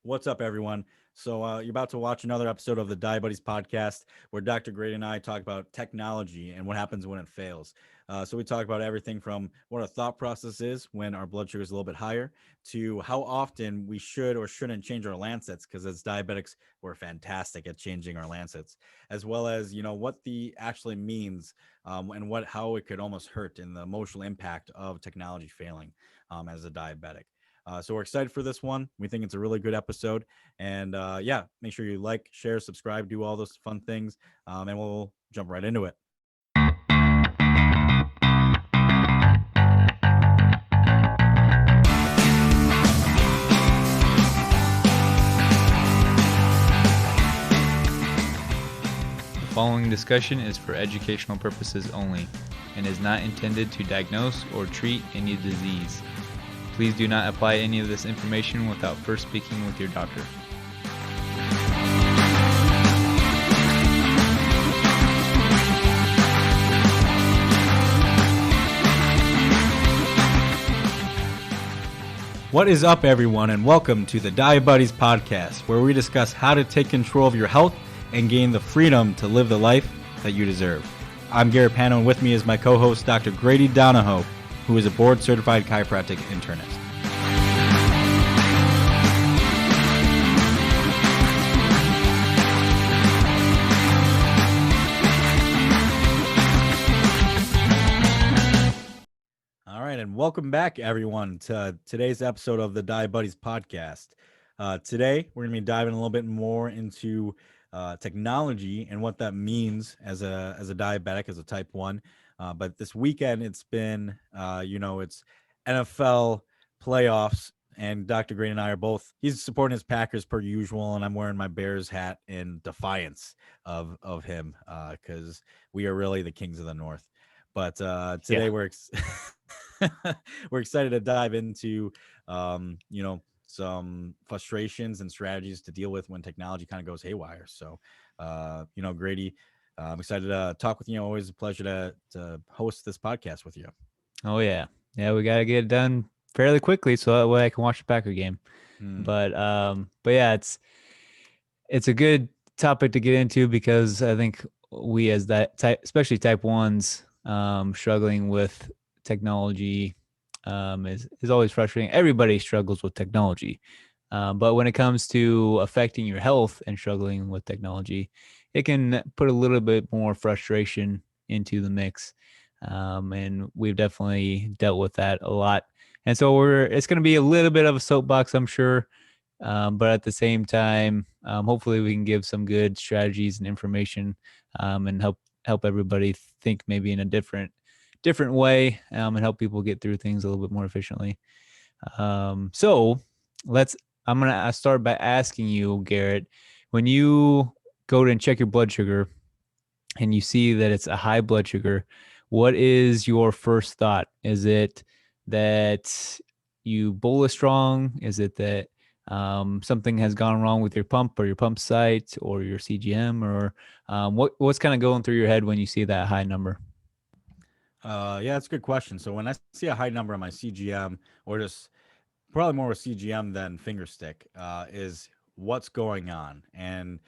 What's up, everyone? You're about to watch another episode of the Diabetes Podcast, where Dr. Grady and I talk about technology and what happens when it fails. We talk about everything from what our thought process is when our blood sugar is a little bit higher, to how often we should or shouldn't change our Lancets, because as diabetics, we're fantastic at changing our Lancets, as well as what the actually means, and how it could almost hurt and the emotional impact of technology failing as a diabetic. We're excited for this one. We think it's a really good episode. And yeah, make sure you like, share, subscribe, do all those fun things. And we'll jump right into it. The following discussion is for educational purposes only and is not intended to diagnose or treat any disease. Please do not apply any of this information without first speaking with your doctor. What is up, everyone, and welcome to the Diabetes Podcast, where we discuss how to take control of your health and gain the freedom to live the life that you deserve. I'm Garrett Panno, and with me is my co-host, Dr. Grady Donohoe, who is a board-certified chiropractic internist. All right, and welcome back, everyone, to today's episode of the Diabetes Podcast. Today, we're going to be diving a little bit more into technology and what that means as a diabetic, as a type 1. But this weekend, it's been, it's NFL playoffs, and Dr. Green and I are both, he's supporting his Packers per usual, and I'm wearing my Bears hat in defiance of him, because we are really the kings of the North. But today we're excited to dive into, some frustrations and strategies to deal with when technology kind of goes haywire. So, Grady, I'm excited to talk with you. Always a pleasure to host this podcast with you. Oh yeah, we got to get it done fairly quickly so that way I can watch the Packer game. But yeah, it's a good topic to get into because I think we as that type, especially type 1s, struggling with technology is always frustrating. Everybody struggles with technology. But when it comes to affecting your health and struggling with technology, it can put a little bit more frustration into the mix. And we've definitely dealt with that a lot. And so it's going to be a little bit of a soapbox, I'm sure. But at the same time, hopefully we can give some good strategies and information and help everybody think maybe in a different way and help people get through things a little bit more efficiently. So I'm going to start by asking you, Garrett, when you go to and check your blood sugar and you see that it's a high blood sugar, what is your first thought? Is it that you bolus wrong? Is it that something has gone wrong with your pump or your pump site or your CGM, or what's kind of going through your head when you see that high number? Yeah, that's a good question. So when I see a high number on my CGM, or just probably more with CGM than finger stick, is what's going on. And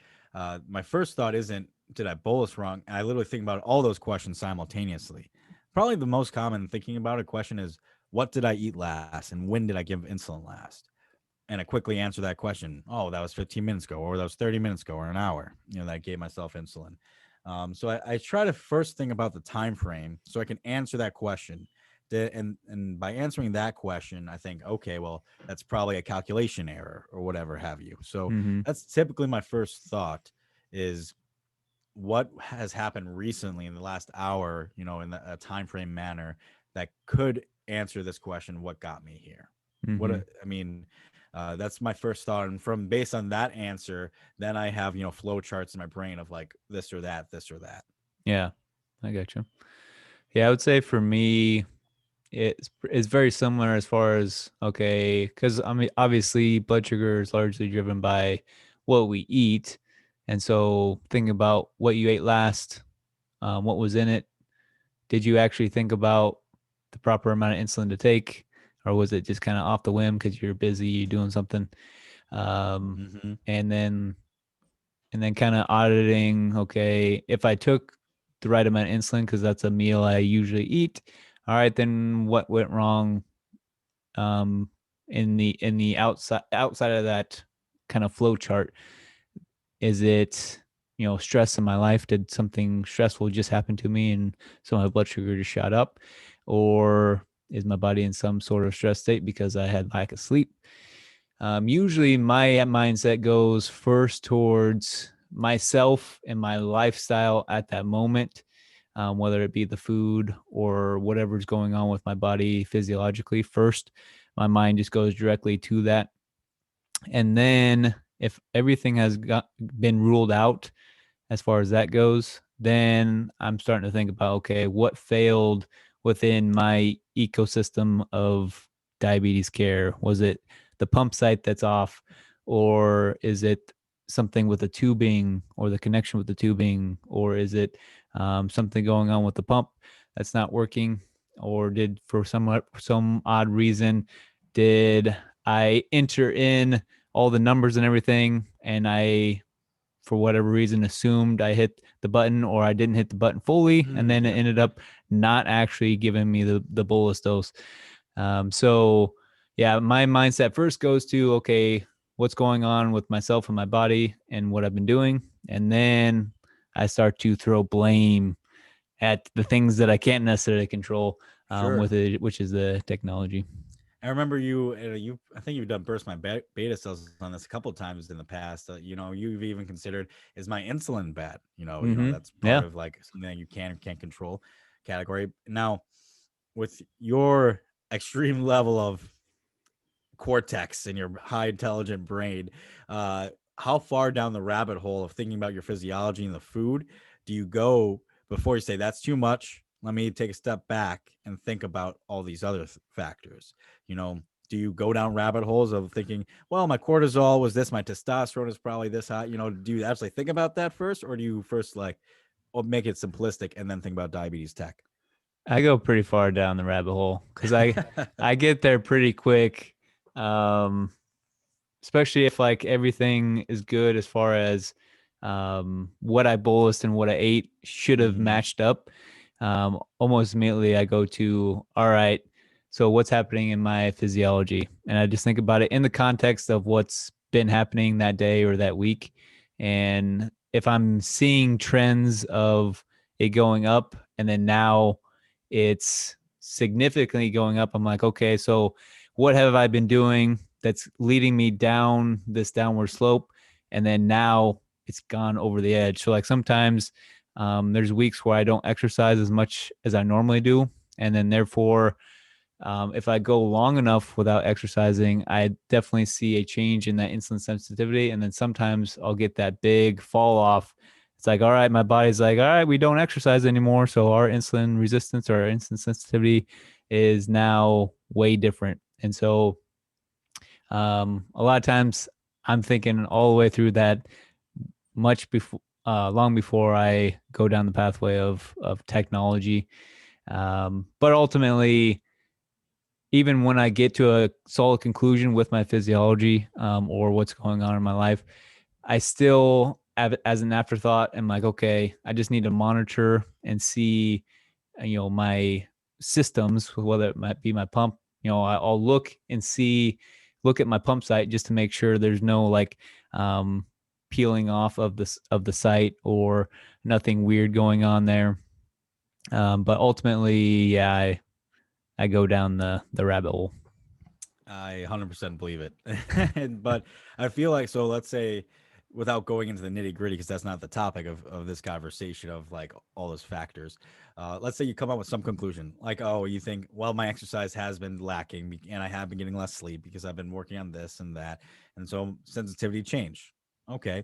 my first thought isn't, did I bolus wrong? And I literally think about all those questions simultaneously. Probably the most common thinking about a question is, what did I eat last? And when did I give insulin last? And I quickly answer that question. Oh, that was 15 minutes ago, or that was 30 minutes ago, or an hour, that I gave myself insulin. So I try to first think about the time frame so I can answer that question. And by answering that question, I think, okay, well, that's probably a calculation error or whatever have you. So that's typically my first thought is, what has happened recently in the last hour, in a time frame manner that could answer this question, what got me here? That's my first thought. And based on that answer, then I have, flow charts in my brain of like this or that. Yeah, I got you. Yeah, I would say for me, it's very similar as far as, okay, because I mean, obviously blood sugar is largely driven by what we eat. And so thinking about what you ate last, what was in it, did you actually think about the proper amount of insulin to take, or was it just kind of off the whim because you're busy doing something? um, Mm-hmm. and then kind of auditing. Okay, if I took the right amount of insulin because that's a meal I usually eat, all right, then what went wrong um, in the outside of that kind of flow chart? Is it, stress in my life? Did something stressful just happen to me and so my blood sugar just shot up? Or is my body in some sort of stress state because I had lack of sleep? Usually my mindset goes first towards myself and my lifestyle at that moment, whether it be the food or whatever's going on with my body physiologically. First, my mind just goes directly to that. And then if everything has been ruled out as far as that goes, then I'm starting to think about, okay, what failed within my ecosystem of diabetes care? Was it the pump site that's off, or is it something with the tubing or the connection with the tubing, or is it something going on with the pump that's not working, or did for some odd reason did I enter in all the numbers and everything and I for whatever reason assumed I hit the button or I didn't hit the button fully, and then it Yep. ended up not actually giving me the bolus dose. So yeah, my mindset first goes to, okay, what's going on with myself and my body and what I've been doing, and then I start to throw blame at the things that I can't necessarily control Sure. with it, which is the technology. I remember you. I think you've done burst my beta cells on this a couple times in the past. You've even considered, is my insulin bad? Mm-hmm. That's part Yeah. of like something that you can or can't control category. Now, with your extreme level of cortex in your high intelligent brain, uh, how far down the rabbit hole of thinking about your physiology and the food do you go before you say that's too much? Let me take a step back and think about all these other factors. You know, do you go down rabbit holes of thinking, well, my cortisol was this, my testosterone is probably this high? Do you actually think about that first, or do you first like, or make it simplistic and then think about diabetes tech? I go pretty far down the rabbit hole because I get there pretty quick. Um, Especially if like everything is good as far as what I bolused and what I ate should have Mm-hmm. matched up. Almost immediately I go to, all right, so what's happening in my physiology? And I just think about it in the context of what's been happening that day or that week. And if I'm seeing trends of it going up and then now it's significantly going up, I'm like, okay, so what have I been doing that's leading me down this downward slope? And then now it's gone over the edge. So like sometimes there's weeks where I don't exercise as much as I normally do. And then therefore, if I go long enough without exercising, I definitely see a change in that insulin sensitivity. And then sometimes I'll get that big fall off. It's like, all right, my body's like, all right, we don't exercise anymore. So our insulin resistance or our insulin sensitivity is now way different. And so a lot of times I'm thinking all the way through that much before, long before I go down the pathway of technology. But ultimately, even when I get to a solid conclusion with my physiology or what's going on in my life, I still, as an afterthought, am like, okay, I just need to monitor and see, my systems, whether it might be my pump. I'll look and look at my pump site just to make sure there's no like peeling off of the site or nothing weird going on there. But ultimately, yeah, I go down the rabbit hole. I 100% believe it. But I feel like, so let's say, without going into the nitty gritty, because that's not the topic of this conversation of like all those factors. Let's say you come up with some conclusion, like, oh, you think, well, my exercise has been lacking and I have been getting less sleep because I've been working on this and that. And so sensitivity change. Okay.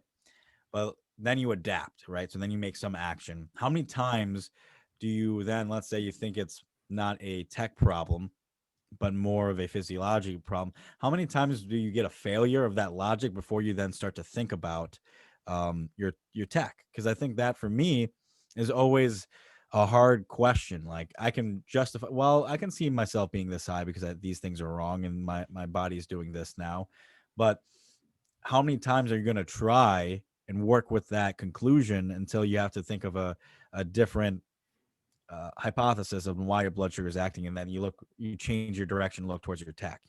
But then you adapt, right? So then you make some action. How many times do you then, let's say you think it's not a tech problem, but more of a physiological problem? How many times do you get a failure of that logic before you then start to think about your tech? Because I think that for me is always a hard question. Like I can justify, well, I can see myself being this high because these things are wrong and my body is doing this now, but how many times are you going to try and work with that conclusion until you have to think of a different hypothesis of why your blood sugar is acting, and then you change your direction, look towards your tech.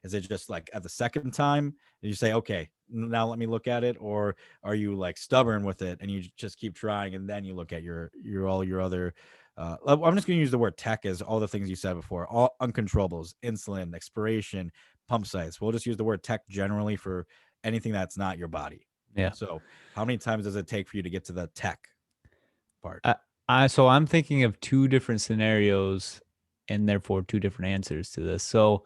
Is it just like at the second time you say, okay, now let me look at it, or are you like stubborn with it and you just keep trying, and then you look at your all your other I'm just going to use the word tech as all the things you said before, all uncontrollables, insulin, expiration, pump sites. We'll just use the word tech generally for anything that's not your body. Yeah. So how many times does it take for you to get to the tech part? So I'm thinking of two different scenarios and therefore two different answers to this. So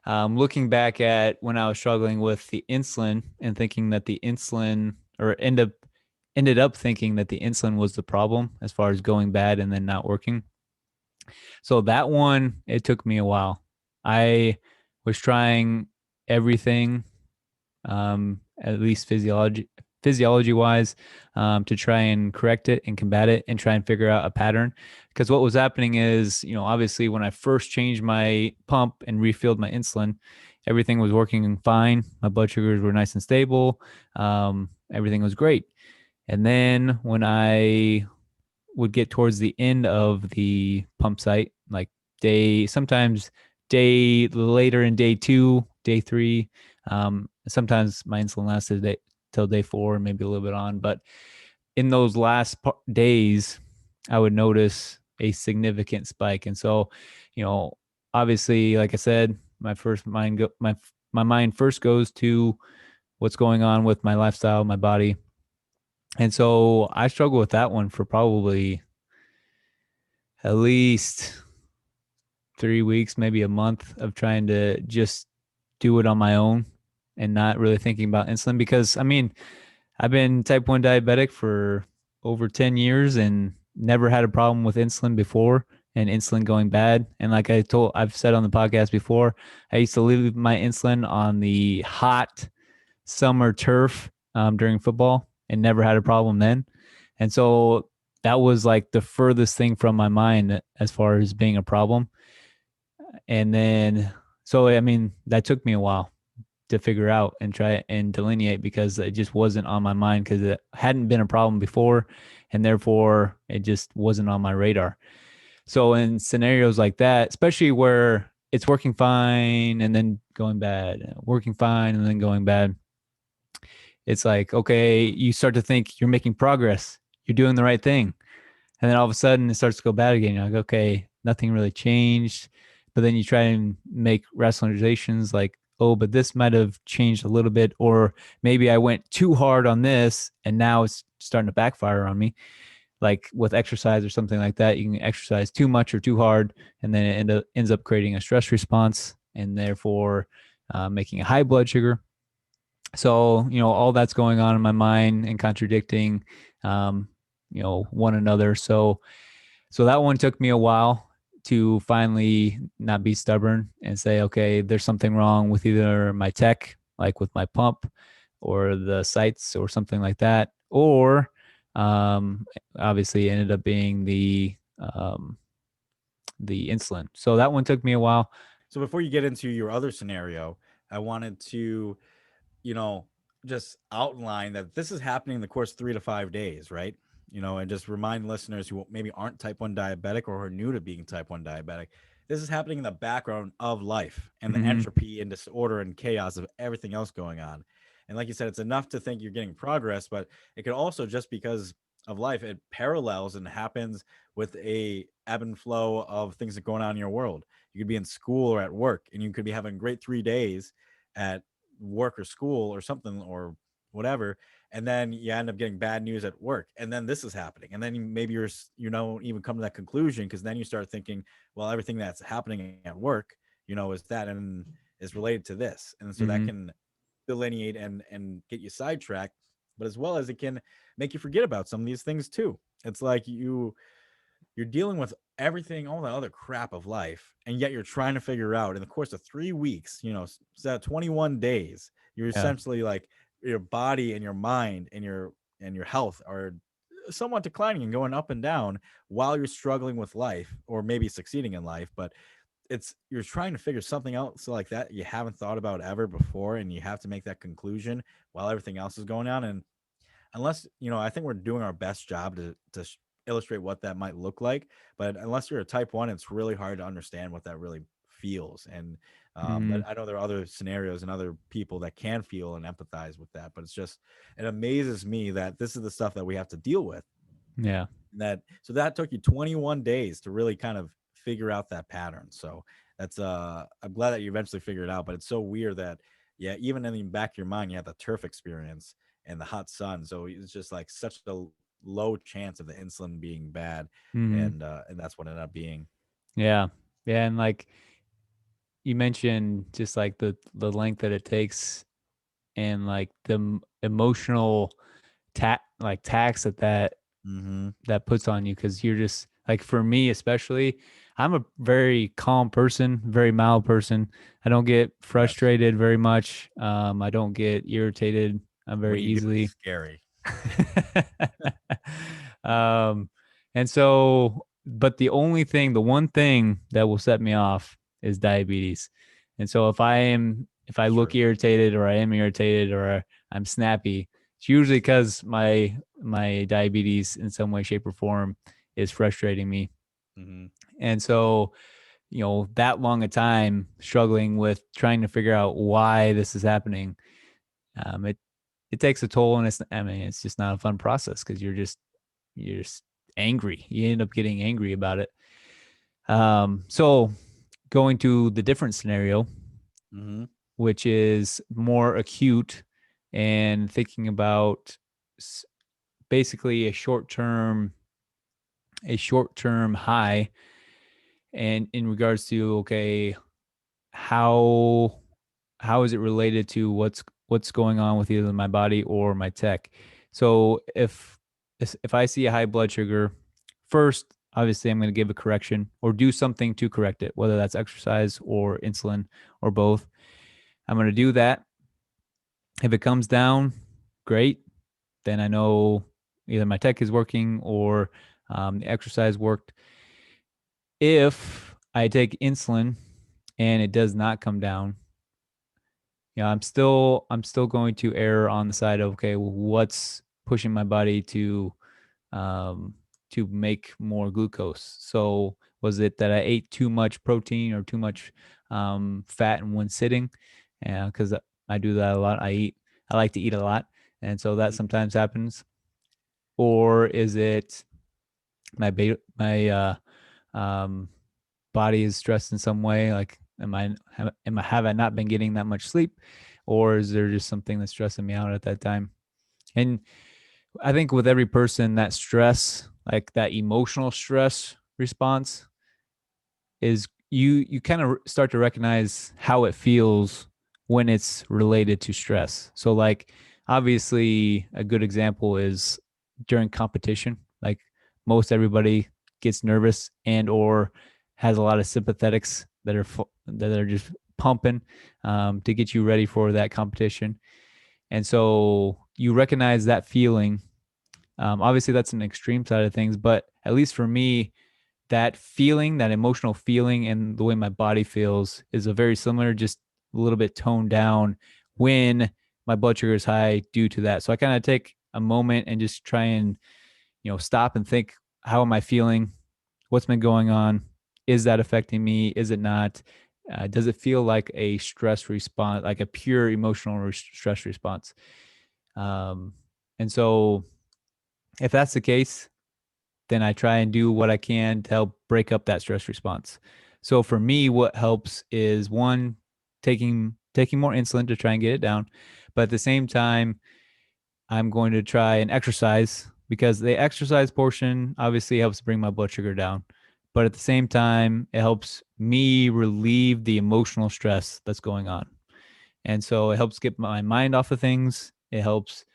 looking back at when I was struggling with the insulin and thinking that the insulin or ended up thinking that the insulin was the problem as far as going bad and then not working. So that one, it took me a while. I was trying everything, at least physiology wise, to try and correct it and combat it and try and figure out a pattern. Because what was happening is, obviously when I first changed my pump and refilled my insulin, everything was working fine. My blood sugars were nice and stable. Everything was great. And then when I would get towards the end of the pump site, like sometimes day later in day 2, day 3. Sometimes my insulin lasted till day 4, maybe a little bit on. But in those last days, I would notice a significant spike. And so, obviously, like I said, my mind first goes to what's going on with my lifestyle, my body. And so I struggle with that one for probably at least 3 weeks, maybe a month of trying to just do it on my own and not really thinking about insulin. Because, I mean, I've been type 1 diabetic for over 10 years and never had a problem with insulin before and insulin going bad. And like I've said on the podcast before, I used to leave my insulin on the hot summer turf during football and never had a problem then. And so that was like the furthest thing from my mind as far as being a problem. And then, so I mean, that took me a while to figure out and try and delineate because it just wasn't on my mind because it hadn't been a problem before. And therefore, it just wasn't on my radar. So, in scenarios like that, especially where it's working fine and then going bad, working fine and then going bad, it's like, okay, you start to think you're making progress, you're doing the right thing. And then all of a sudden it starts to go bad again. You're like, okay, nothing really changed. But then you try and make rationalizations like, oh, but this might have changed a little bit. Or maybe I went too hard on this and now it's starting to backfire on me. Like with exercise or something like that, you can exercise too much or too hard, and then it ends up creating a stress response and therefore making a high blood sugar. So, all that's going on in my mind and contradicting, one another. So that one took me a while to finally not be stubborn and say, okay, there's something wrong with either my tech, like with my pump or the sites or something like that. Or obviously it ended up being the insulin. So that one took me a while. So before you get into your other scenario, I wanted to, you know, just outline that this is happening in the course of 3 to 5 days, right? And just remind listeners who maybe aren't type 1 diabetic or are new to being type 1 diabetic, this is happening in the background of life and the Mm-hmm. entropy and disorder and chaos of everything else going on. And like you said, it's enough to think you're getting progress, but it could also, just because of life, it parallels and happens with a ebb and flow of things that are going on in your world. You could be in school or at work, and you could be having great 3 days at work or school or something or whatever, and then you end up getting bad news at work, and then this is happening, and then maybe you don't even come to that conclusion, because then you start thinking, well, everything that's happening at work, is that and is related to this, and so that Mm-hmm. can delineate and get you sidetracked, but as well as it can make you forget about some of these things too. It's like you're dealing with everything, all the other crap of life, and yet you're trying to figure out in the course of 3 weeks, so 21 days, you're Yeah. essentially like your body and your mind and your health are somewhat declining and going up and down while you're struggling with life or maybe succeeding in life. But it's you're trying to figure something out so like that you haven't thought about ever before, and you have to make that conclusion while everything else is going on. And unless I think we're doing our best job to illustrate what that might look like, but unless you're a type 1, it's really hard to understand what that really feels. And but Mm, I know there are other scenarios and other people that can feel and empathize with that, but it amazes me that this is the stuff that we have to deal with. yeah. That took you 21 days to really kind of figure out that pattern. So that's I'm glad that you eventually figured it out, but it's so weird that yeah, even in the back of your mind you have the turf experience and the hot sun. So it's just like such a low chance of the insulin being bad, Mm, and that's what it ended up being. yeah. Yeah. And like you mentioned, just like the length that it takes and like the emotional tax Mm-hmm. that puts on you, because you're just like, for me especially, I'm a very calm person, very mild person. I don't get Yes. frustrated very much. I don't get irritated When very you do, it's easily. scary. um, and so, but the one thing that will set me off is diabetes. And so if I It's look true. irritated, or I am irritated, or I'm snappy, it's usually because my diabetes in some way, shape, or form is frustrating me. Mm-hmm. And so, that long a time struggling with trying to figure out why this is happening, it takes a toll, and it's just not a fun process, because you're just angry. You end up getting angry about it. So going to the different scenario, Mm-hmm. which is more acute, and thinking about basically a short term high, and in regards to, okay, how is it related to what's going on with either my body or my tech. So if I see a high blood sugar, first obviously I'm going to give a correction or do something to correct it, whether that's exercise or insulin or both. I'm going to do that. If it comes down, great. Then I know either my tech is working, or the exercise worked. If I take insulin and it does not come down, I'm still going to err on the side of, okay, well, what's pushing my body um, to make more glucose? So was it that I ate too much protein or too much fat in one sitting? Because I do that a lot. I like to eat a lot, and so that sometimes happens. Or is it my um, body is stressed in some way? Like, have I not been getting that much sleep, or is there just something that's stressing me out at that time? And I think with every person, that stress, like that emotional stress response, is you kind of start to recognize how it feels when it's related to stress. So like, obviously a good example is during competition. Like, most everybody gets nervous and or has a lot of sympathetics that are just pumping to get you ready for that competition. And so you recognize that feeling. Obviously that's an extreme side of things, but at least for me, that feeling, that emotional feeling, and the way my body feels is a very similar, just a little bit toned down when my blood sugar is high due to that. So I kind of take a moment and just try and, stop and think, how am I feeling? What's been going on? Is that affecting me? Is it not? Does it feel like a stress response, like a pure emotional stress response? Um, and so if that's the case, then I try and do what I can to help break up that stress response. So for me, what helps is, one, taking more insulin to try and get it down, but at the same time, I'm going to try and exercise, because the exercise portion obviously helps bring my blood sugar down. But at the same time, it helps me relieve the emotional stress that's going on. And so it helps get my mind off of things. It helps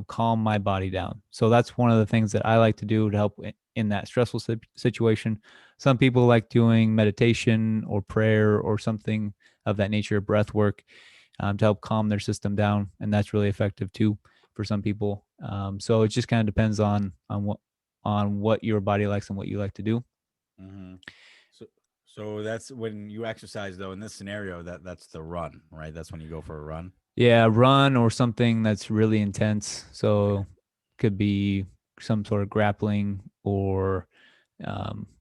calm my body down. So that's one of the things that I like to do to help in that stressful situation. Some people like doing meditation or prayer or something of that nature, breath work, to help calm their system down, and that's really effective too for some people. So it just kind of depends on what your body likes and what you like to do. Mm-hmm. So So that's when you exercise though in this scenario that's the run, right? That's when you go for a run. Yeah, run or something that's really intense. Okay. So could be some sort of grappling or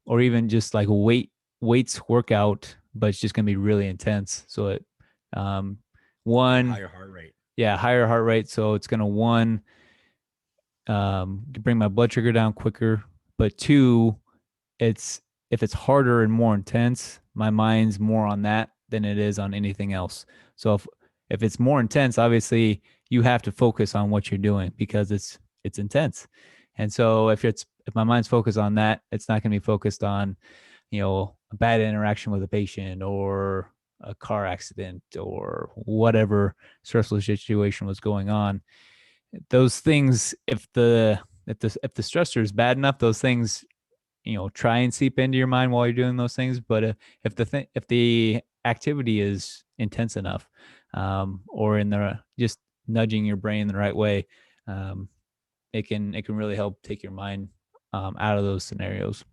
even just like a weights workout, but it's just gonna be really intense. So it um Like a one higher heart rate. yeah, higher heart rate. So it's gonna one bring my blood sugar down quicker, but two, it's if it's harder and more intense, my mind's more on that than it is on anything else. So if it's more intense, obviously you have to focus on what you're doing because it's intense. And so if my mind's focused on that, it's not going to be focused on, a bad interaction with a patient or a car accident or whatever stressful situation was going on. Those things, if the stressor is bad enough, those things try and seep into your mind while you're doing those things. But if the activity is intense enough, or in the just nudging your brain the right way, um, it can really help take your mind out of those scenarios.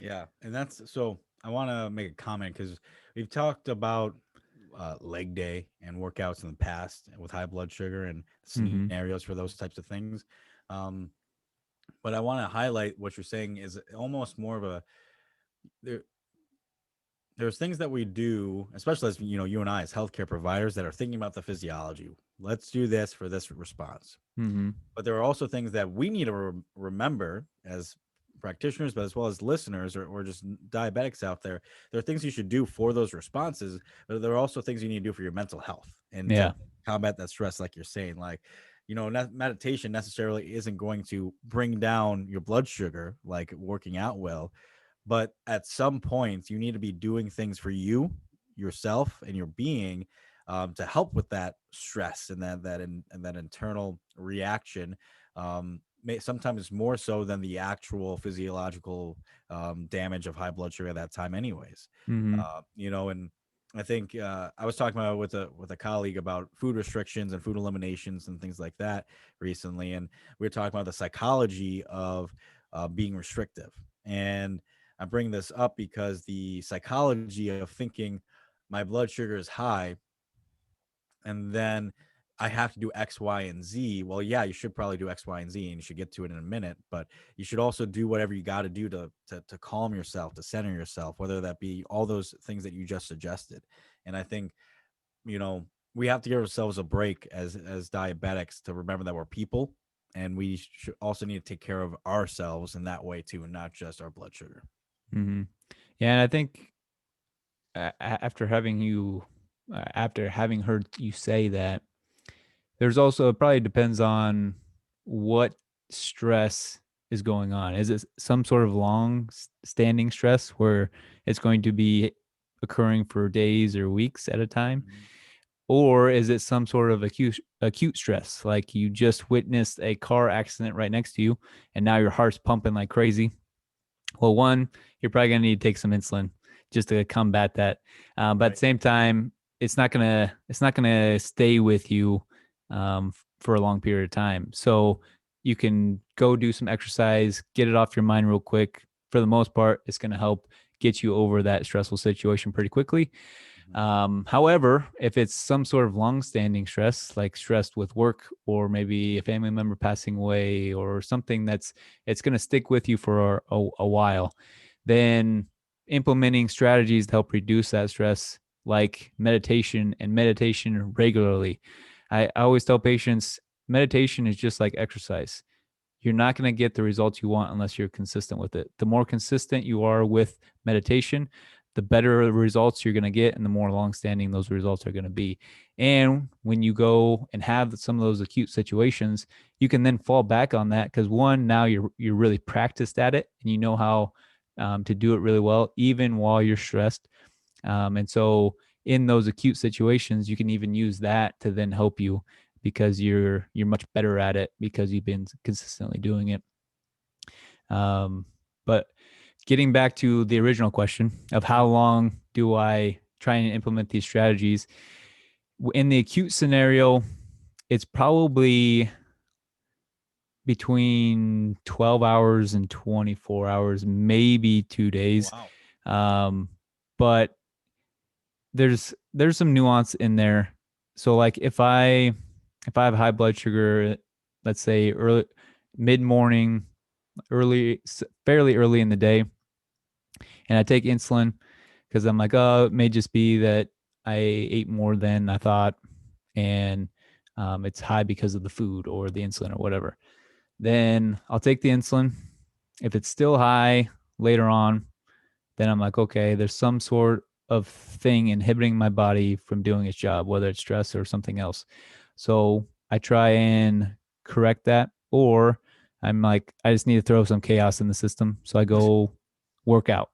Yeah, and that's so I want to make a comment because we've talked about leg day and workouts in the past with high blood sugar and Mm-hmm. scenarios for those types of things. Um, but I want to highlight what you're saying is almost more of a there, there's things that we do, especially as you and I as healthcare providers that are thinking about the physiology. Let's do this for this response. Mm-hmm. But there are also things that we need to remember as practitioners, but as well as listeners or just diabetics out there. There are things you should do for those responses, but there are also things you need to do for your mental health and to Yeah. combat that stress, like you're saying. Like, meditation necessarily isn't going to bring down your blood sugar like working out will, but at some point you need to be doing things for yourself and your being, to help with that stress and that internal reaction, sometimes more so than the actual physiological damage of high blood sugar at that time anyways. Mm-hmm. And I think I was talking about with a colleague about food restrictions and food eliminations and things like that recently, and we were talking about the psychology of being restrictive. And I bring this up because the psychology of thinking my blood sugar is high and then I have to do X, Y, and Z. Well, yeah, you should probably do X, Y, and Z, and you should get to it in a minute. But you should also do whatever you got to do to calm yourself, to center yourself, whether that be all those things that you just suggested. And I think you know we have to give ourselves a break as diabetics to remember that we're people, and we should also need to take care of ourselves in that way too, and not just our blood sugar. Mm-hmm. Yeah, and I think after having heard you say that, there's also, it probably depends on what stress is going on. Is it some sort of long standing stress where it's going to be occurring for days or weeks at a time? Mhm. Or is it some sort of acute stress, like you just witnessed a car accident right next to you and now your heart's pumping like crazy? Well, one, you're probably going to need to take some insulin just to combat that. But at the Right. same time, it's not gonna stay with you for a long period of time. So you can go do some exercise, get it off your mind real quick. For the most part, it's going to help get you over that stressful situation pretty quickly. Mhm. However, if it's some sort of long-standing stress, like stressed with work or maybe a family member passing away or something it's going to stick with you for a while, then implementing strategies to help reduce that stress, like meditation regularly. I always tell patients meditation is just like exercise. You're not going to get the results you want unless you're consistent with it. The more consistent you are with meditation, the better results you're going to get and the more long-standing those results are going to be. And when you go and have some of those acute situations, you can then fall back on that because one, now you're really practiced at it and you know how to do it really well even while you're stressed. And so in those acute situations, you can even use that to then help you because you're much better at it because you've been consistently doing it. But getting back to the original question of how long do I try and implement these strategies in the acute scenario, it's probably between 12 hours and 24 hours, maybe 2 days. Wow. Um, but there's some nuance in there. So like if I have high blood sugar, let's say early mid morning, fairly early in the day, and I take insulin because I'm like, oh, it may just be that I ate more than I thought, and it's high because of the food or the insulin or whatever. Then I'll take the insulin. If it's still high later on, then I'm like, okay, there's some sort of thing inhibiting my body from doing its job, whether it's stress or something else. So I try and correct that, or I'm like, I just need to throw some chaos in the system. So I go work out,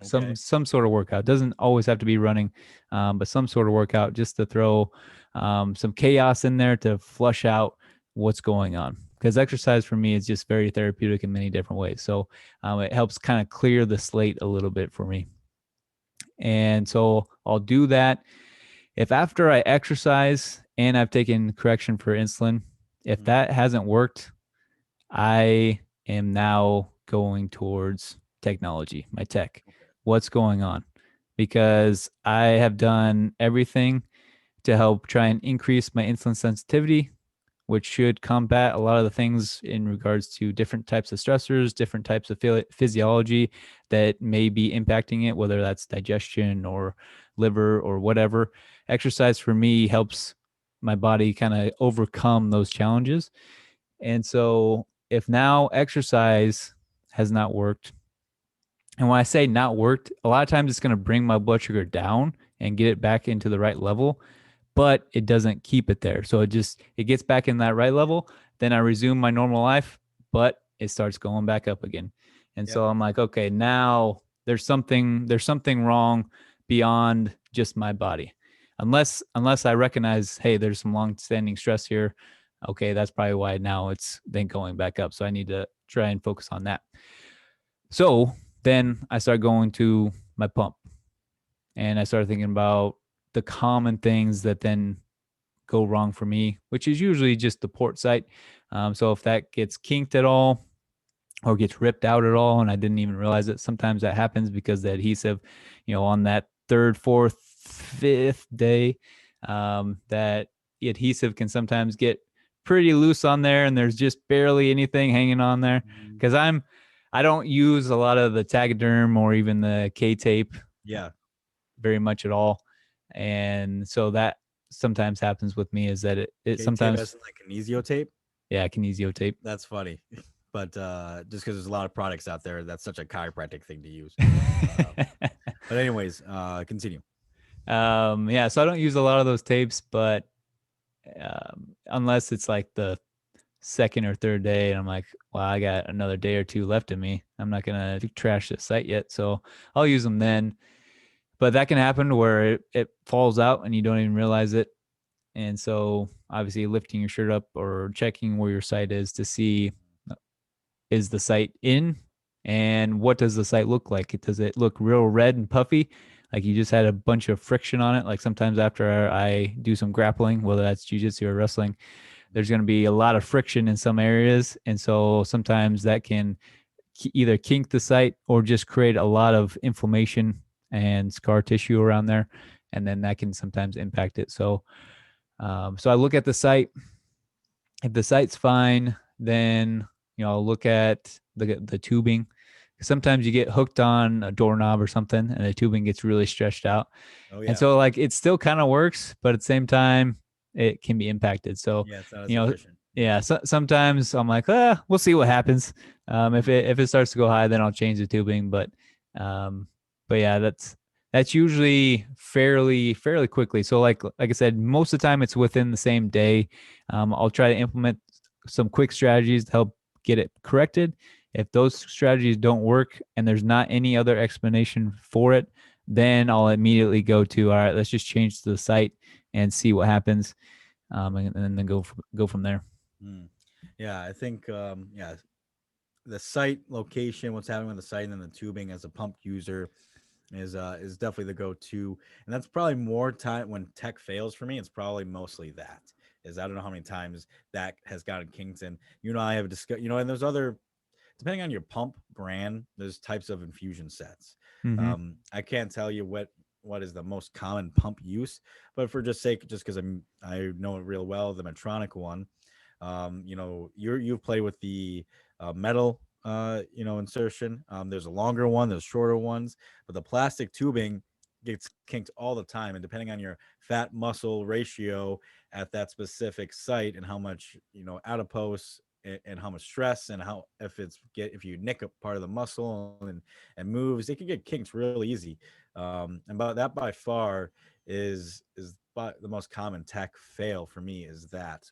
Okay. some sort of workout. It doesn't always have to be running, but some sort of workout just to throw some chaos in there to flush out what's going on. Because exercise for me is just very therapeutic in many different ways. So it helps kind of clear the slate a little bit for me. And so I'll do that. If after I exercise and I've taken correction for insulin, if Mhm. that hasn't worked, I am now going towards technology, my tech. Okay. What's going on? Because I have done everything to help try and increase my insulin sensitivity, which should combat a lot of the things in regards to different types of stressors, different types of physiology that may be impacting it, whether that's digestion or liver or whatever. Exercise for me helps my body kind of overcome those challenges. And so if now exercise has not worked, and when I say not worked, a lot of times it's going to bring my blood sugar down and get it back into the right level, but it doesn't keep it there. So it gets back in that right level. Then I resume my normal life, but it starts going back up again. And Yep. so I'm like, okay, now there's something wrong beyond just my body. Unless I recognize, hey, there's some long-standing stress here. Okay, that's probably why now it's then going back up. So I need to try and focus on that. So then I start going to my pump, and I started thinking about the common things that then go wrong for me, which is usually just the port site. So if that gets kinked at all or gets ripped out at all, and I didn't even realize it, sometimes that happens because the adhesive, on that third, fourth, fifth day, that adhesive can sometimes get pretty loose on there, and there's just barely anything hanging on there. Mhm. Because I don't use a lot of the Tagaderm or even the K tape Yeah. very much at all. And so that sometimes happens with me is that it K tape as sometimes, in like kinesio tape. yeah, kinesio tape. That's funny. But just because there's a lot of products out there, that's such a chiropractic thing to use. Uh, but anyways, continue. Yeah, so I don't use a lot of those tapes, but unless it's like the second or third day and I'm like, well, I got another day or two left in me, I'm not gonna trash the site yet, so I'll use them then. But that can happen where it falls out and you don't even realize it. And so obviously lifting your shirt up or checking where your site is to see, is the site in, and what does the site look like? Does it look real red and puffy? Like you just had a bunch of friction on it. Like sometimes after I do some grappling, whether that's jujitsu or wrestling, there's going to be a lot of friction in some areas. And so sometimes that can either kink the site or just create a lot of inflammation and scar tissue around there. And then that can sometimes impact it. So I look at the site. If the site's fine, then I'll look at the tubing. Sometimes you get hooked on a doorknob or something, and the tubing gets really stretched out, Oh and yeah. so like it still kind of works, but at the same time, it can be impacted. So, Yeah, it's not as you know, efficient. yeah. So, sometimes I'm like, we'll see what happens. If Mhm. it starts to go high, then I'll change the tubing. Um, but yeah, that's usually fairly quickly. So like I said, most of the time it's within the same day. I'll try to implement some quick strategies to help get it corrected. If those strategies don't work and there's not any other explanation for it, then I'll immediately go to, all right, let's just change to the site and see what happens, and then go from there. Mm. Yeah, I think yeah, the site location, what's happening on the site, and then the tubing as a pump user is definitely the go-to. And that's probably more time when tech fails for me. It's probably mostly that. Is I don't know how many times that has gotten kinked, and I have discussed, and depending on your pump brand, there's types of infusion sets. Mm-hmm. I can't tell you what is the most common pump use, but for just sake, just because I know it real well, the Medtronic one. You've played with the metal, insertion. There's a longer one, there's shorter ones, but the plastic tubing gets kinked all the time, and depending on your fat muscle ratio at that specific site and how much adipose and how much stress and how if you nick a part of the muscle and moves, it can get kinked real easy. And by that by far is by the most common tech fail for me is that,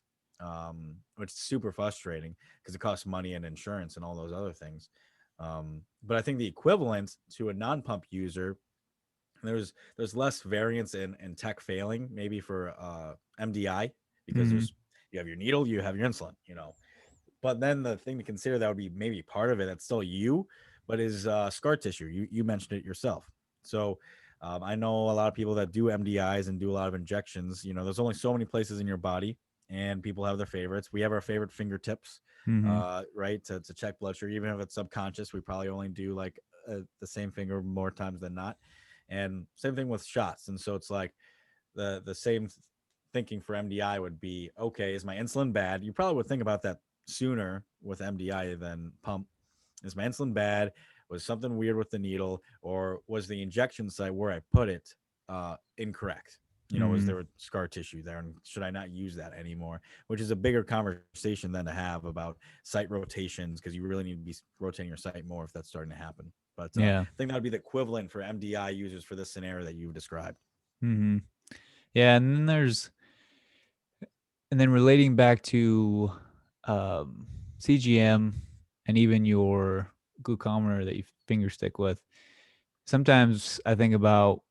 which is super frustrating because it costs money and insurance and all those other things. But I think the equivalent to a non-pump user, there's less variance in tech failing, maybe for MDI, because Mm-hmm. you have your needle, you have your insulin, But then the thing to consider that would be maybe part of it that's still you, but is scar tissue. You mentioned it yourself. So I know a lot of people that do MDIs and do a lot of injections. There's only so many places in your body, and people have their favorites. We have our favorite fingertips, Mm-hmm. right, to check blood sugar. Even if it's subconscious, we probably only do like the same finger more times than not. And same thing with shots. And so it's like the same thinking for MDI would be, okay, is my insulin bad? You probably would think about that sooner with MDI than pump. Is my insulin bad? Was something weird with the needle, or was the injection site where I put it incorrect? Was Mm-hmm. there scar tissue there, and should I not use that anymore? Which is a bigger conversation than to have about site rotations, because you really need to be rotating your site more if that's starting to happen. But I Yeah. think that would be the equivalent for MDI users for this scenario that you've described. Mm-hmm. Yeah, and then relating back to um, CGM and even your glucometer that you finger stick with, sometimes I think about,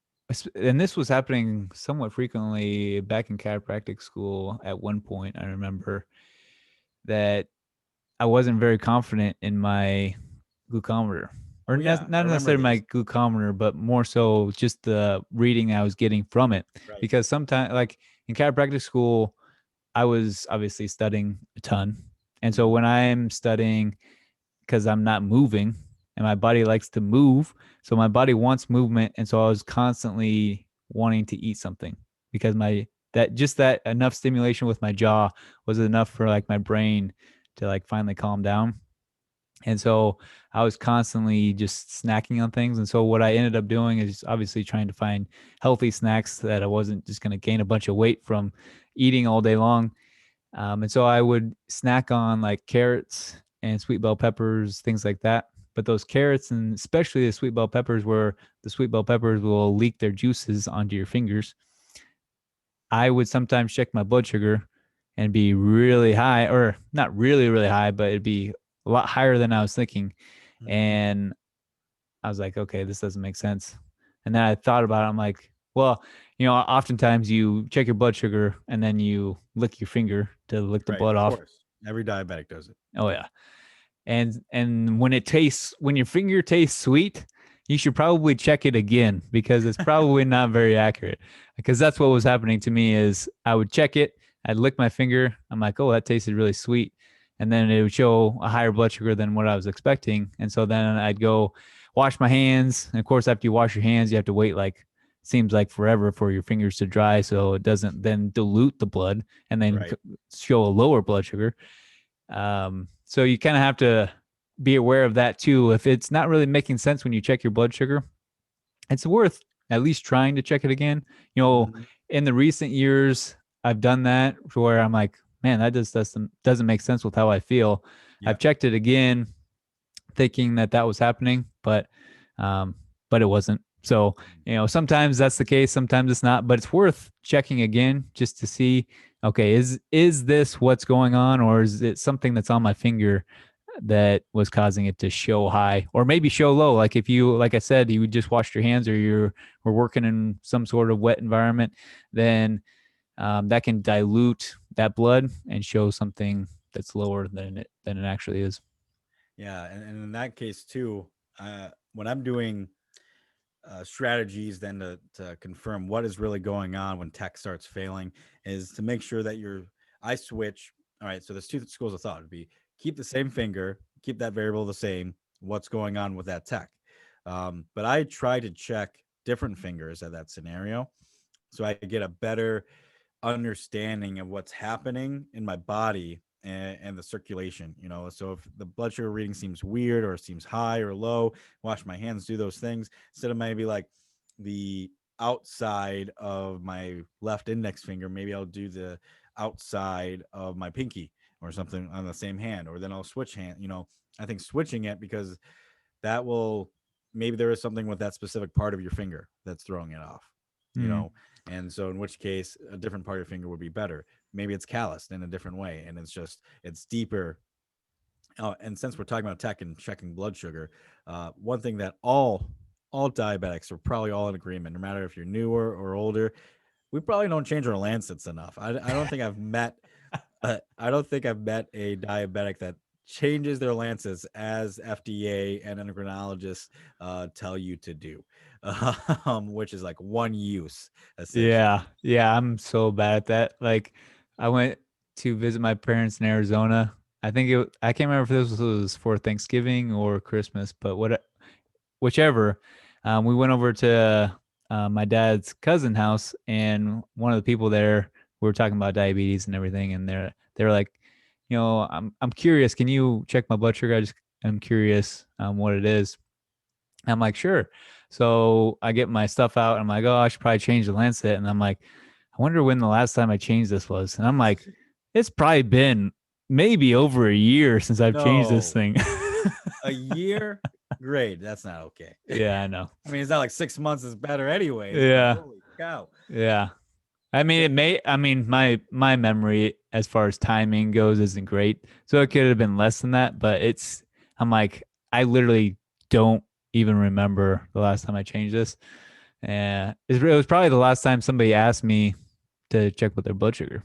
and this was happening somewhat frequently back in chiropractic school at one point. I remember that I wasn't very confident in my glucometer, or Oh yeah, I not remember necessarily my these. glucometer, but more so just the reading I was getting from it. Right. Because sometimes, like in chiropractic school, I was obviously studying a ton. And so Mhm. when I'm studying, because I'm not moving and my body likes to move, so my body wants movement. And so I was constantly wanting to eat something because that enough stimulation with my jaw was enough for like my brain to like finally calm down. And so I was constantly just snacking on things. And so what I ended up doing is obviously trying to find healthy snacks that I wasn't just going to gain a bunch of weight from eating all day long. And so I would snack on like carrots and sweet bell peppers, things like that. But those carrots and especially the sweet bell peppers, where the sweet bell peppers will leak their juices onto your fingers, I would sometimes check my blood sugar and be really high, or not really, really high, but it'd be a lot higher than I was thinking. Mhm. And I was like, okay, this doesn't make sense. And then I thought about it. I'm like, well, oftentimes you check your blood sugar and then you lick your finger to lick the Right, blood of off. course. Every diabetic does it. Oh yeah. And when your finger tastes sweet, you should probably check it again because it's probably not very accurate. Because that's what was happening to me is I would check it, I'd lick my finger, I'm like, oh, that tasted really sweet. And then it would show a higher blood sugar than what I was expecting. And so then I'd go wash my hands. And of course, after you wash your hands, you have to wait like seems like forever for your fingers to dry so it doesn't then dilute the blood and then Right. show a lower blood sugar. So you kind of have to be aware of that too. If it's not really making sense when you check your blood sugar, it's worth at least trying to check it again. Mhm. In the recent years, I've done that to where I'm like, man, that just doesn't make sense with how I feel. Yeah. I've checked it again, thinking that was happening, um, but it wasn't. So sometimes that's the case, sometimes it's not. But it's worth checking again just to see, okay, is this what's going on, or is it something that's on my finger that was causing it to show high or maybe show low? Like if you, like I said, you just washed your hands or were working in some sort of wet environment, then that can dilute that blood and show something that's lower than it actually is. Yeah, and in that case too, when I'm doing strategies then to confirm what is really going on when tech starts failing is to make sure that I switch. All right, so there's two schools of thought. It'd be keep the same finger, keep that variable the same. What's going on with that tech? But I try to check different fingers at that scenario so I get a better understanding of what's happening in my body and the circulation. So if the blood sugar reading seems weird or seems high or low, wash my hands, do those things instead of maybe like the outside of my left index finger. Maybe I'll do the outside of my pinky or something on the same hand, or then I'll switch hand. I think switching it, because that will, maybe there is something with that specific part of your finger that's throwing it off, you Mm. know and so in which case a different part of your finger would be better. Maybe it's calloused in a different way and it's deeper. And since we're talking about tech and checking blood sugar, one thing that all diabetics are probably all in agreement, no matter if you're newer or older, we probably don't change our lancets enough. I don't think I've met I don't think I've met a diabetic that changes their lancets as FDA and endocrinologists tell you to do, which is like one use Yeah. essentially. Yeah. I'm so bad at that. Like, I went to visit my parents in Arizona. I can't remember if this was for Thanksgiving or Christmas, but whichever. We went over to my dad's cousin house, and one of the people there, we were talking about diabetes and everything, and they're like, I'm curious. Can you check my blood sugar? I'm curious what it is. I'm like, sure. So I get my stuff out. And I'm like, oh, I should probably change the Lancet. And I'm like, I wonder when the last time I changed this was. And I'm like, it's probably been maybe over a year since I've changed this No, thing. a year? Great. That's not okay. Yeah, I know. I mean, it's not like 6 months is better anyways, but Yeah, holy cow. yeah. I mean, Yeah. my memory as far as timing goes isn't great. So it could have been less than that, but I'm like, I literally don't even remember the last time I changed this. And it was probably the last time somebody asked me to check with their blood sugar.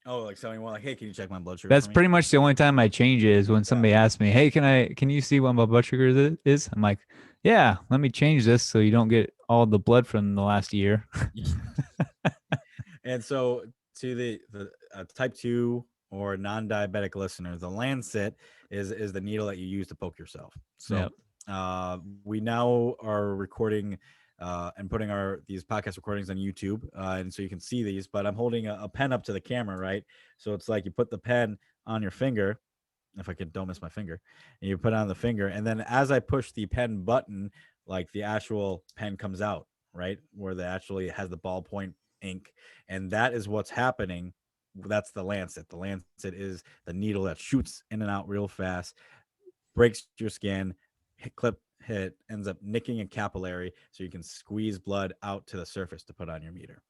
Oh, like somebody like, hey, can you check my blood sugar That's for me? pretty much the only time I change it is when Yeah. somebody asks me, "Hey, can you see what my blood sugar is?" I'm like, "Yeah, let me change this so you don't get all the blood from the last year." And so to the type 2 or non-diabetic listener, the Lancet is the needle that you use to poke yourself. So Yep. we now are recording and putting these podcast recordings on YouTube, and so you can see these. But I'm holding a pen up to the camera, right? So it's like you put the pen on your finger. If I could, don't miss my finger, and you put it on the finger, and then as I push the pen button, like the actual pen comes out, right, where the actually has the ballpoint ink, and that is what's happening. That's the Lancet. The Lancet is the needle that shoots in and out real fast, breaks your skin, hit, ends up nicking a capillary, so you can squeeze blood out to the surface to put on your meter.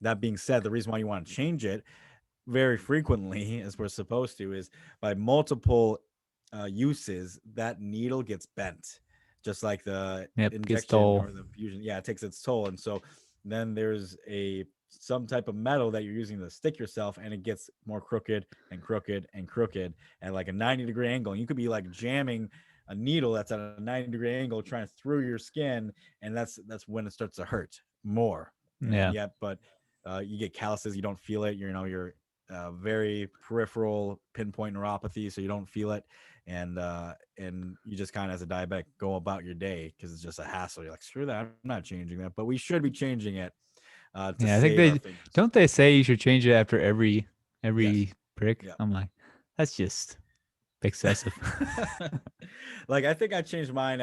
That being said, the reason why you want to change it very frequently, as we're supposed to, is by multiple uses, that needle gets bent, just like the Yep. Gets injection toll. or the infusion. Yeah, it takes its toll, and so then there's some type of metal that you're using to stick yourself, and it gets more crooked and crooked and crooked at like a 90-degree angle. And you could be like jamming a needle that's at a 90-degree angle trying through your skin, and that's when it starts to hurt more. And Yeah. yet, but you get calluses, you don't feel it. You're very peripheral pinpoint neuropathy, so you don't feel it, and you just kind of, as a diabetic, go about your day because it's just a hassle. You're like, screw that, I'm not changing that, but we should be changing it to Yeah. I think save our they fingers. don't they say you should change it after Yes. every prick. Yeah. I'm like, that's just excessive. Like I think I change mine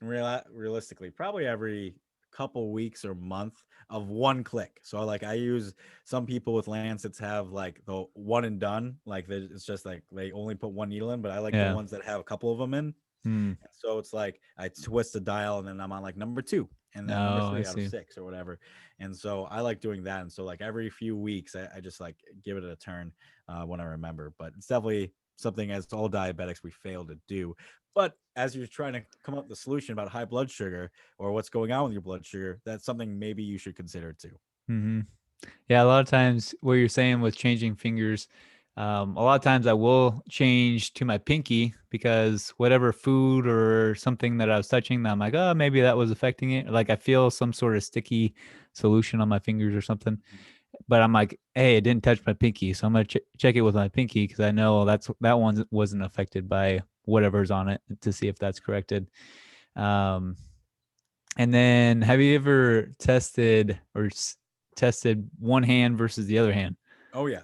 realistically, probably every couple weeks or month of one click. So like I use, some people with Lancets have like the one and done, like it's just like they only put one needle in, but I like the Yeah. ones that have a couple of them in. Hmm. So it's like I twist the dial and then I'm on like number two and then number Oh, I three out of see. six or whatever. And so I like doing that. And so like every few weeks, I just like give it a turn when I remember. But it's definitely something, as all diabetics, we fail to do. But as you're trying to come up with the solution about high blood sugar or what's going on with your blood sugar, that's something maybe you should consider too. Hmm. Yeah, a lot of times what you're saying with changing fingers, a lot of times I will change to my pinky because whatever food or something that I was touching, I'm like, oh, maybe that was affecting it. Like I feel some sort of sticky solution on my fingers or something. but I'm like, hey, it didn't touch my pinky, so I'm gonna check it with my pinky because I know that one wasn't affected by whatever's on it to see if that's corrected. Um, and then, have you ever tested one hand versus the other hand? Oh yeah,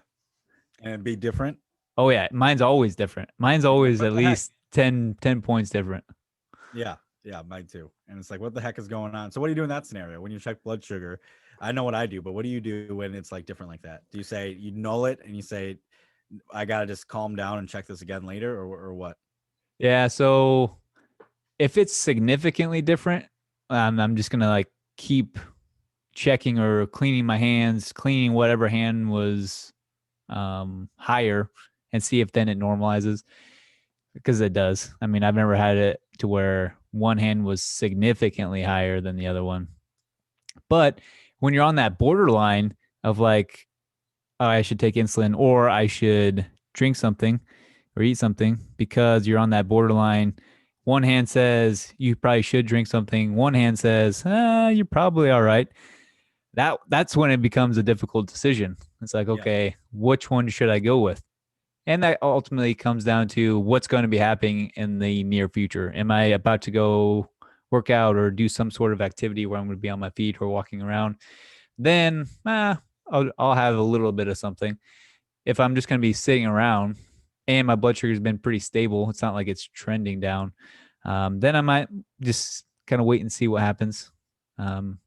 and it'd be different. Oh yeah, mine's always different. Mine's You're like, always what at the heck? least 10 points different. Yeah, yeah, mine too. And it's like, what the heck is going on? So what do you do in that scenario when you check blood sugar? I know what I do, but what do you do when it's like different like that? Do you say you null it and you say I gotta just calm down and check this again later, or what? Yeah, so if it's significantly different, I'm just gonna like keep checking or cleaning my hands, cleaning whatever hand was higher, and see if then it normalizes, because it does. I mean, I've never had it to where one hand was significantly higher than the other one. But when you're on that borderline of like, oh, I should take insulin or I should drink something or eat something, because you're on that borderline. One hand says you probably should drink something. One hand says, you're probably all right. That's when it becomes a difficult decision. It's like, Yeah, okay, which one should I go with? And that ultimately comes down to what's going to be happening in the near future. Am I about to go work out or do some sort of activity where I'm going to be on my feet or walking around? Then I'll have a little bit of something. If I'm just going to be sitting around and my blood sugar's been pretty stable, it's not like it's trending down, then I might just kind of wait and see what happens. Um,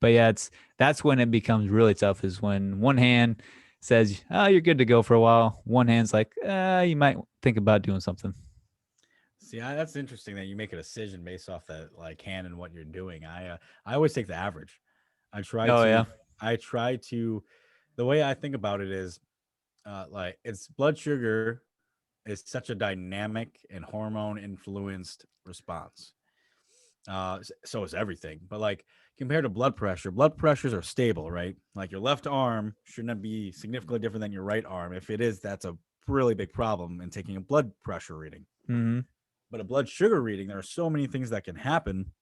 but yeah, that's when it becomes really tough, is when one hand says, oh, you're good to go for a while. One hand's like, you might think about doing something. see, that's interesting that you make a decision based off that like hand and what you're doing. I always take the average. I try Oh to yeah. I try to the way I think about it is like it's blood sugar is such a dynamic and hormone influenced response. So is everything. But like compared to blood pressures are stable, right? Like your left arm shouldn't be significantly different than your right arm. If it is, that's a really big problem in taking a blood pressure reading. Mm-hmm. But a blood sugar reading, there are so many things that can happen,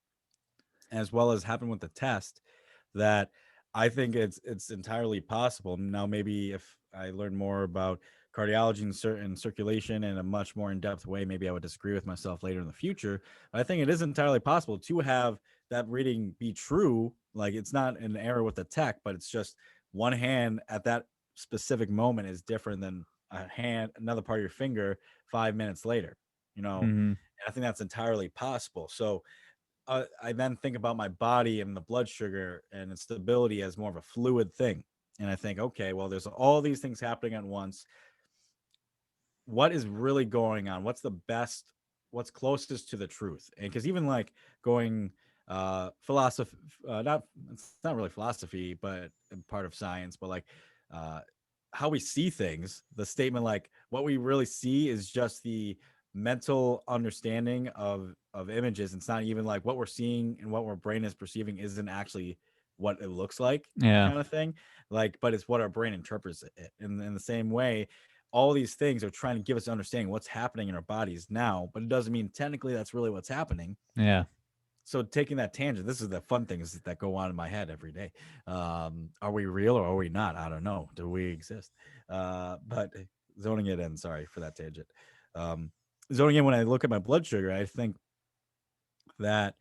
as well as happen with the test, that I think it's entirely possible. Now, maybe if I learn more about cardiology and circulation in a much more in-depth way, maybe I would disagree with myself later in the future. But I think it is entirely possible to have that reading be true. Like it's not an error with the tech, but it's just one hand at that specific moment is different than a hand, another part of your finger 5 minutes later. You know, Mm-hmm. and I think that's entirely possible. So I then think about my body and the blood sugar and its stability as more of a fluid thing. And I think, okay, well, there's all these things happening at once. What is really going on? What's the best? What's closest to the truth? And because even like going philosophy, not it's not really philosophy, but part of science, but like uh, how we see things. The statement like what we really see is just the mental understanding of images. It's not even like what we're seeing and what our brain is perceiving isn't actually what it looks like, Yeah. kind of thing. Like, but it's what our brain interprets it. And in the same way, all these things are trying to give us understanding what's happening in our bodies now, but it doesn't mean technically that's really what's happening. Yeah. So taking that tangent, this is the fun things that go on in my head every day. Are we real or are we not? I don't know. Do we exist? But zoning it in. Sorry for that tangent. Um, Zoning in, when I look at my blood sugar, I think that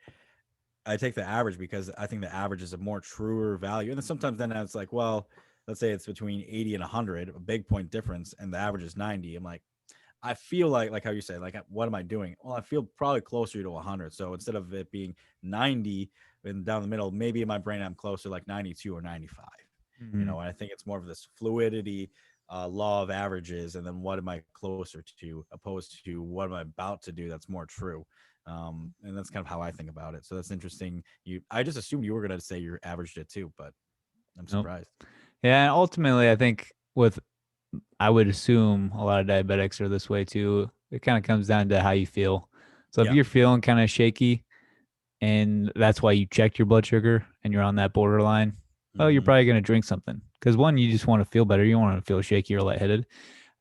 I take the average because I think the average is a more truer value. And then sometimes then it's like, well, let's say it's between 80 and 100, a big point difference, and the average is 90. I'm like, I feel like how you say, like, what am I doing? Well, I feel probably closer to 100. So instead of it being 90 and down the middle, maybe in my brain I'm closer like 92 or 95. Mm-hmm. And I think it's more of this fluidity, law of averages, and then what am I closer to, opposed to what am I about to do that's more true. And that's kind of how I think about it. So that's interesting. I just assumed you were gonna say you averaged it too, but I'm Nope. surprised. Yeah, and ultimately, I think I would assume a lot of diabetics are this way too. It kind of comes down to how you feel. So if Yeah. you're feeling kind of shaky and that's why you checked your blood sugar and you're on that borderline, well, you're Mm-hmm. probably going to drink something. Because one, you just want to feel better. You don't want to feel shaky or lightheaded.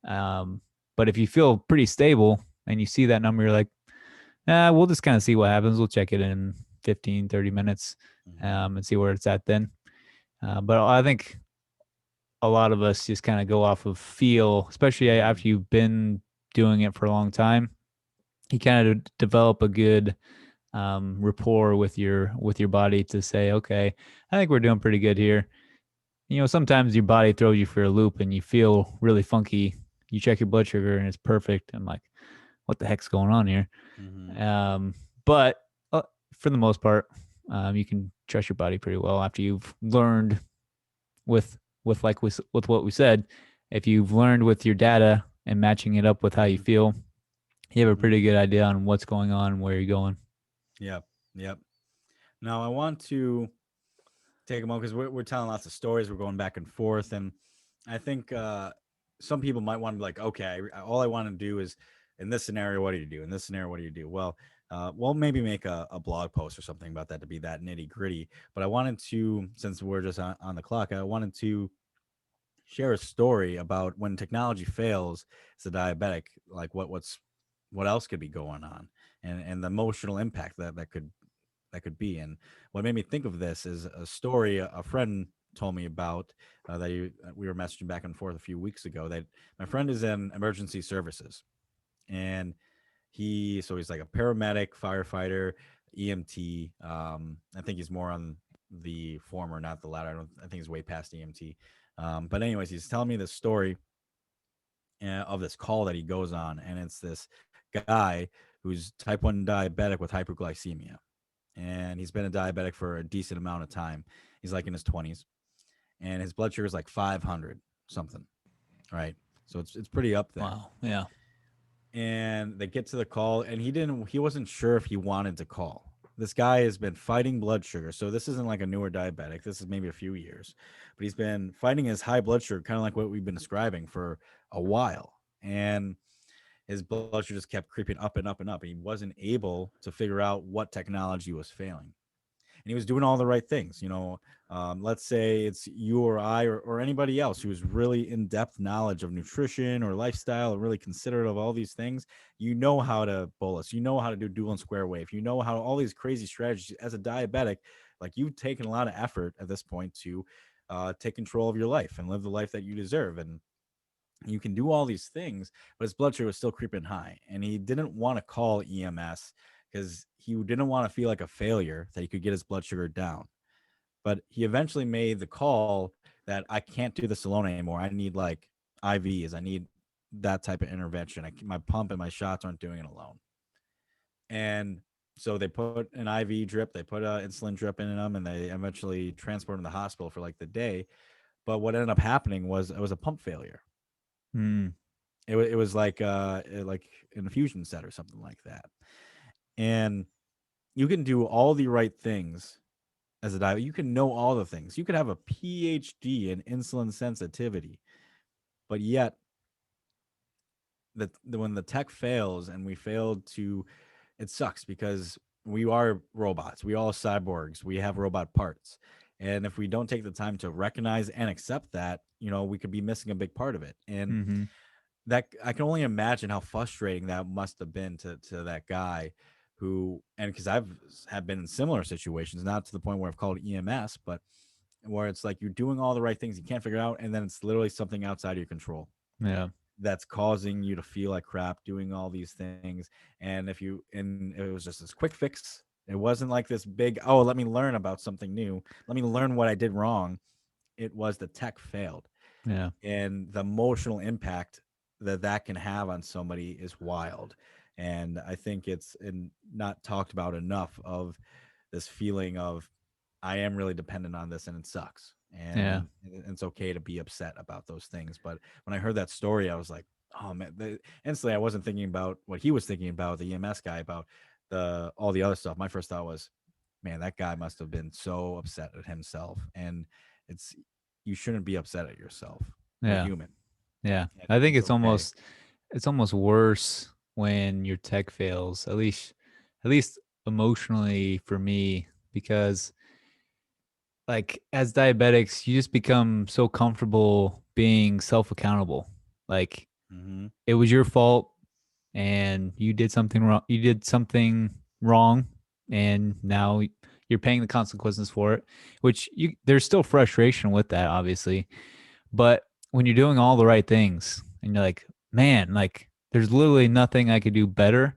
Um, but if you feel pretty stable and you see that number, you're like, we'll just kind of see what happens. We'll check it in 15, 30 minutes Mm-hmm. and see where it's at then. But I think a lot of us just kind of go off of feel, especially after you've been doing it for a long time. You kind of develop a good rapport with your body to say, okay, I think we're doing pretty good here. Sometimes your body throws you for a loop and you feel really funky. You check your blood sugar and it's perfect. I'm like, what the heck's going on here? Mm-hmm. But for the most part, you can trust your body pretty well after you've learned with with what we said. If you've learned with your data and matching it up with how you feel, you have a pretty Mm-hmm. good idea on what's going on and where you're going. Yep. Yep. Now I want to take a moment because we're telling lots of stories. We're going back and forth, and I think some people might want to be like, okay, all I want to do is in this scenario, what do you do? In this scenario, what do you do? Well, maybe make a blog post or something about that to be that nitty gritty. But I wanted to, since we're just on the clock, I wanted to share a story about when technology fails as a diabetic, like what else could be going on, and the emotional impact that could be. And what made me think of this is a story a friend told me about we were messaging back and forth a few weeks ago. That my friend is in emergency services, and he's like a paramedic, firefighter, EMT. I think he's more on the former, not the latter. I think he's way past EMT. But anyways, he's telling me this story of this call that he goes on, and it's this guy who's type 1 diabetic with hyperglycemia, and he's been a diabetic for a decent amount of time. He's like in his 20s, and his blood sugar is like 500 something, right? So it's pretty up there. Wow. Yeah. And they get to the call, and he wasn't sure if he wanted to call. This guy has been fighting blood sugar, so this isn't like a newer diabetic. This is maybe a few years, but he's been fighting his high blood sugar, kind of like what we've been describing for a while. And his blood sugar just kept creeping up and up and up. And he wasn't able to figure out what technology was failing. And he was doing all the right things. Let's say it's you or I or anybody else who's really in depth knowledge of nutrition or lifestyle and really considerate of all these things. You know how to bolus, you know how to do dual and square wave, you know how all these crazy strategies as a diabetic. Like, you've taken a lot of effort at this point to take control of your life and live the life that you deserve. And you can do all these things, but his blood sugar was still creeping high. And he didn't want to call EMS because he didn't want to feel like a failure that he could get his blood sugar down. But he eventually made the call that I can't do this alone anymore. I need like IVs. I need that type of intervention. My pump and my shots aren't doing it alone. And so they put an IV drip, they put an insulin drip in him, and they eventually transported him to the hospital for like the day. But what ended up happening was it was a pump failure. Mm. It was like an infusion set or something like that. And you can do all the right things as a diet. You can know all the things. You could have a PhD in insulin sensitivity, but yet when the tech fails and we fail to, it sucks because we are robots. We all cyborgs. We have robot parts. And if we don't take the time to recognize and accept that, we could be missing a big part of it. And Mm-hmm. that, I can only imagine how frustrating that must have been to that guy who, and because have been in similar situations, not to the point where I've called EMS, but where it's like you're doing all the right things, you can't figure it out, and then it's literally something outside of your control Yeah. that's causing you to feel like crap, doing all these things. And it was just this quick fix. It wasn't like this big, oh, let me learn about something new, let me learn what I did wrong. It was the tech failed, Yeah. and the emotional impact that can have on somebody is wild. And I think it's not talked about enough of this feeling of, I am really dependent on this and it sucks. Yeah. And it's okay to be upset about those things. But when I heard that story, I was like, oh man, instantly I wasn't thinking about what he was thinking about, the EMS guy, about all the other stuff. My first thought was, man, that guy must have been so upset at himself. And it's, you shouldn't be upset at yourself. You're Yeah. human. Yeah. And I think it's okay. it's almost worse when your tech fails. At least emotionally for me, because like as diabetics, you just become so comfortable being self-accountable. Like Mm-hmm. it was your fault and you did something wrong. You did something wrong and now you're paying the consequences for it, which there's still frustration with that obviously, But when you're doing all the right things and you're like, man, like there's literally nothing I could do better.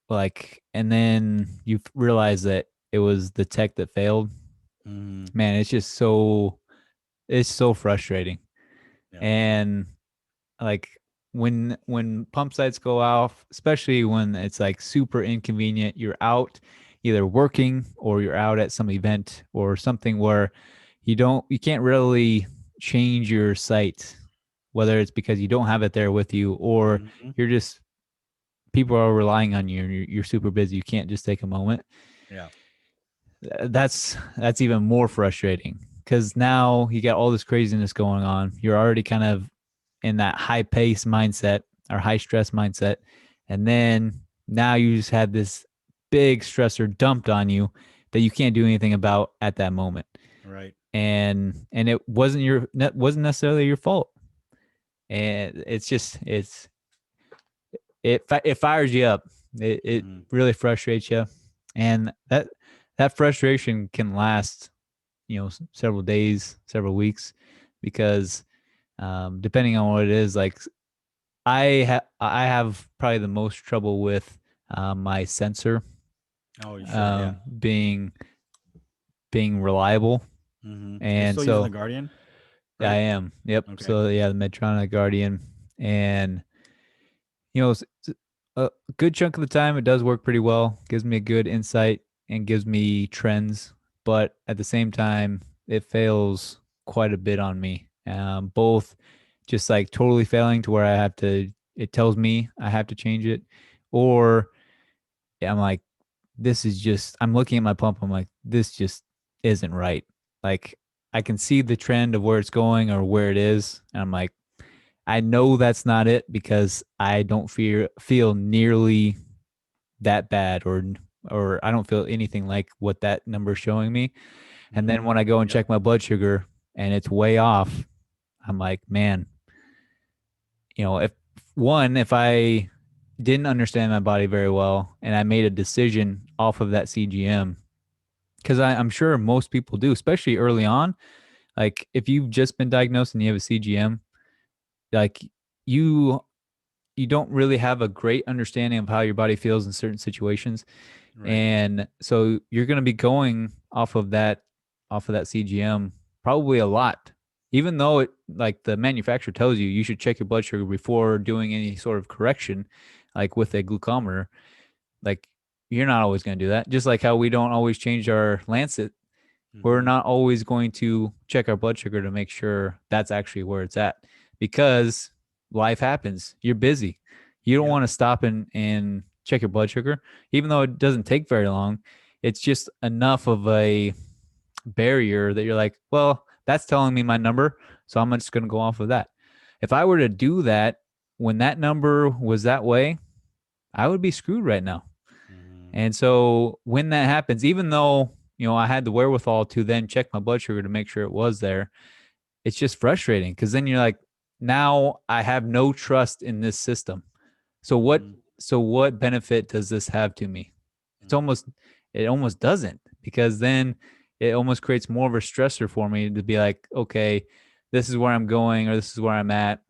Like, and then you realize that it was the tech that failed. Mm-hmm. Man, it's so frustrating. Yep. And like when pump sites go off, especially when it's like super inconvenient, you're out either working or you're out at some event or something where you can't really change your site, whether it's because you don't have it there with you or Mm-hmm. you're just people are relying on you and you're super busy. You can't just take a moment. Yeah. That's even more frustrating because now you got all this craziness going on. You're already kind of in that high pace mindset or high stress mindset. And then now you just had this big stressor dumped on you that you can't do anything about at that moment. Right. And it wasn't necessarily your fault. And it fires you up. It Mm-hmm. really frustrates you. And that frustration can last, several days, several weeks, because depending on what it is, like I have probably the most trouble with my sensor Oh, sure. Yeah. being reliable, Mm-hmm. You're and still using the so Guardian, I right? am. Yep. Okay. So yeah, the Medtronic Guardian, and a good chunk of the time it does work pretty well. Gives me a good insight and gives me trends, but at the same time, it fails quite a bit on me. Both just like totally failing to where it tells me I have to change it, or I'm like, I'm looking at my pump. I'm like, this just isn't right. Like, I can see the trend of where it's going or where it is. And I'm like, I know that's not it because I don't feel nearly that bad, or I don't feel anything like what that number is showing me. And then Mm-hmm. when I go and Yep. check my blood sugar and it's way off, I'm like, man, if I didn't understand my body very well and I made a decision off of that CGM, because I'm sure most people do, especially early on. Like if you've just been diagnosed and you have a CGM, like you you don't really have a great understanding of how your body feels in certain situations. Right. And so you're going to be going off of that CGM probably a lot. Even though it like the manufacturer tells you should check your blood sugar before doing any sort of correction, like with a glucometer, like you're not always going to do that. Just like how we don't always change our lancet, we're Mm-hmm. not always going to check our blood sugar to make sure that's actually where it's at, because life happens. You're busy. You don't Yep. want to stop and check your blood sugar, even though it doesn't take very long. It's just enough of a barrier that you're like, well, that's telling me my number, so I'm just going to go off of that. If I were to do that when that number was that way, I would be screwed right now. Mm-hmm. And so when that happens, even though, I had the wherewithal to then check my blood sugar to make sure it was there, it's just frustrating because then you're like, now I have no trust in this system. So what Mm-hmm. so what benefit does this have to me? It's Mm-hmm. almost it almost doesn't, because then it almost creates more of a stressor for me to be like, okay, this is where I'm going or this is where I'm at.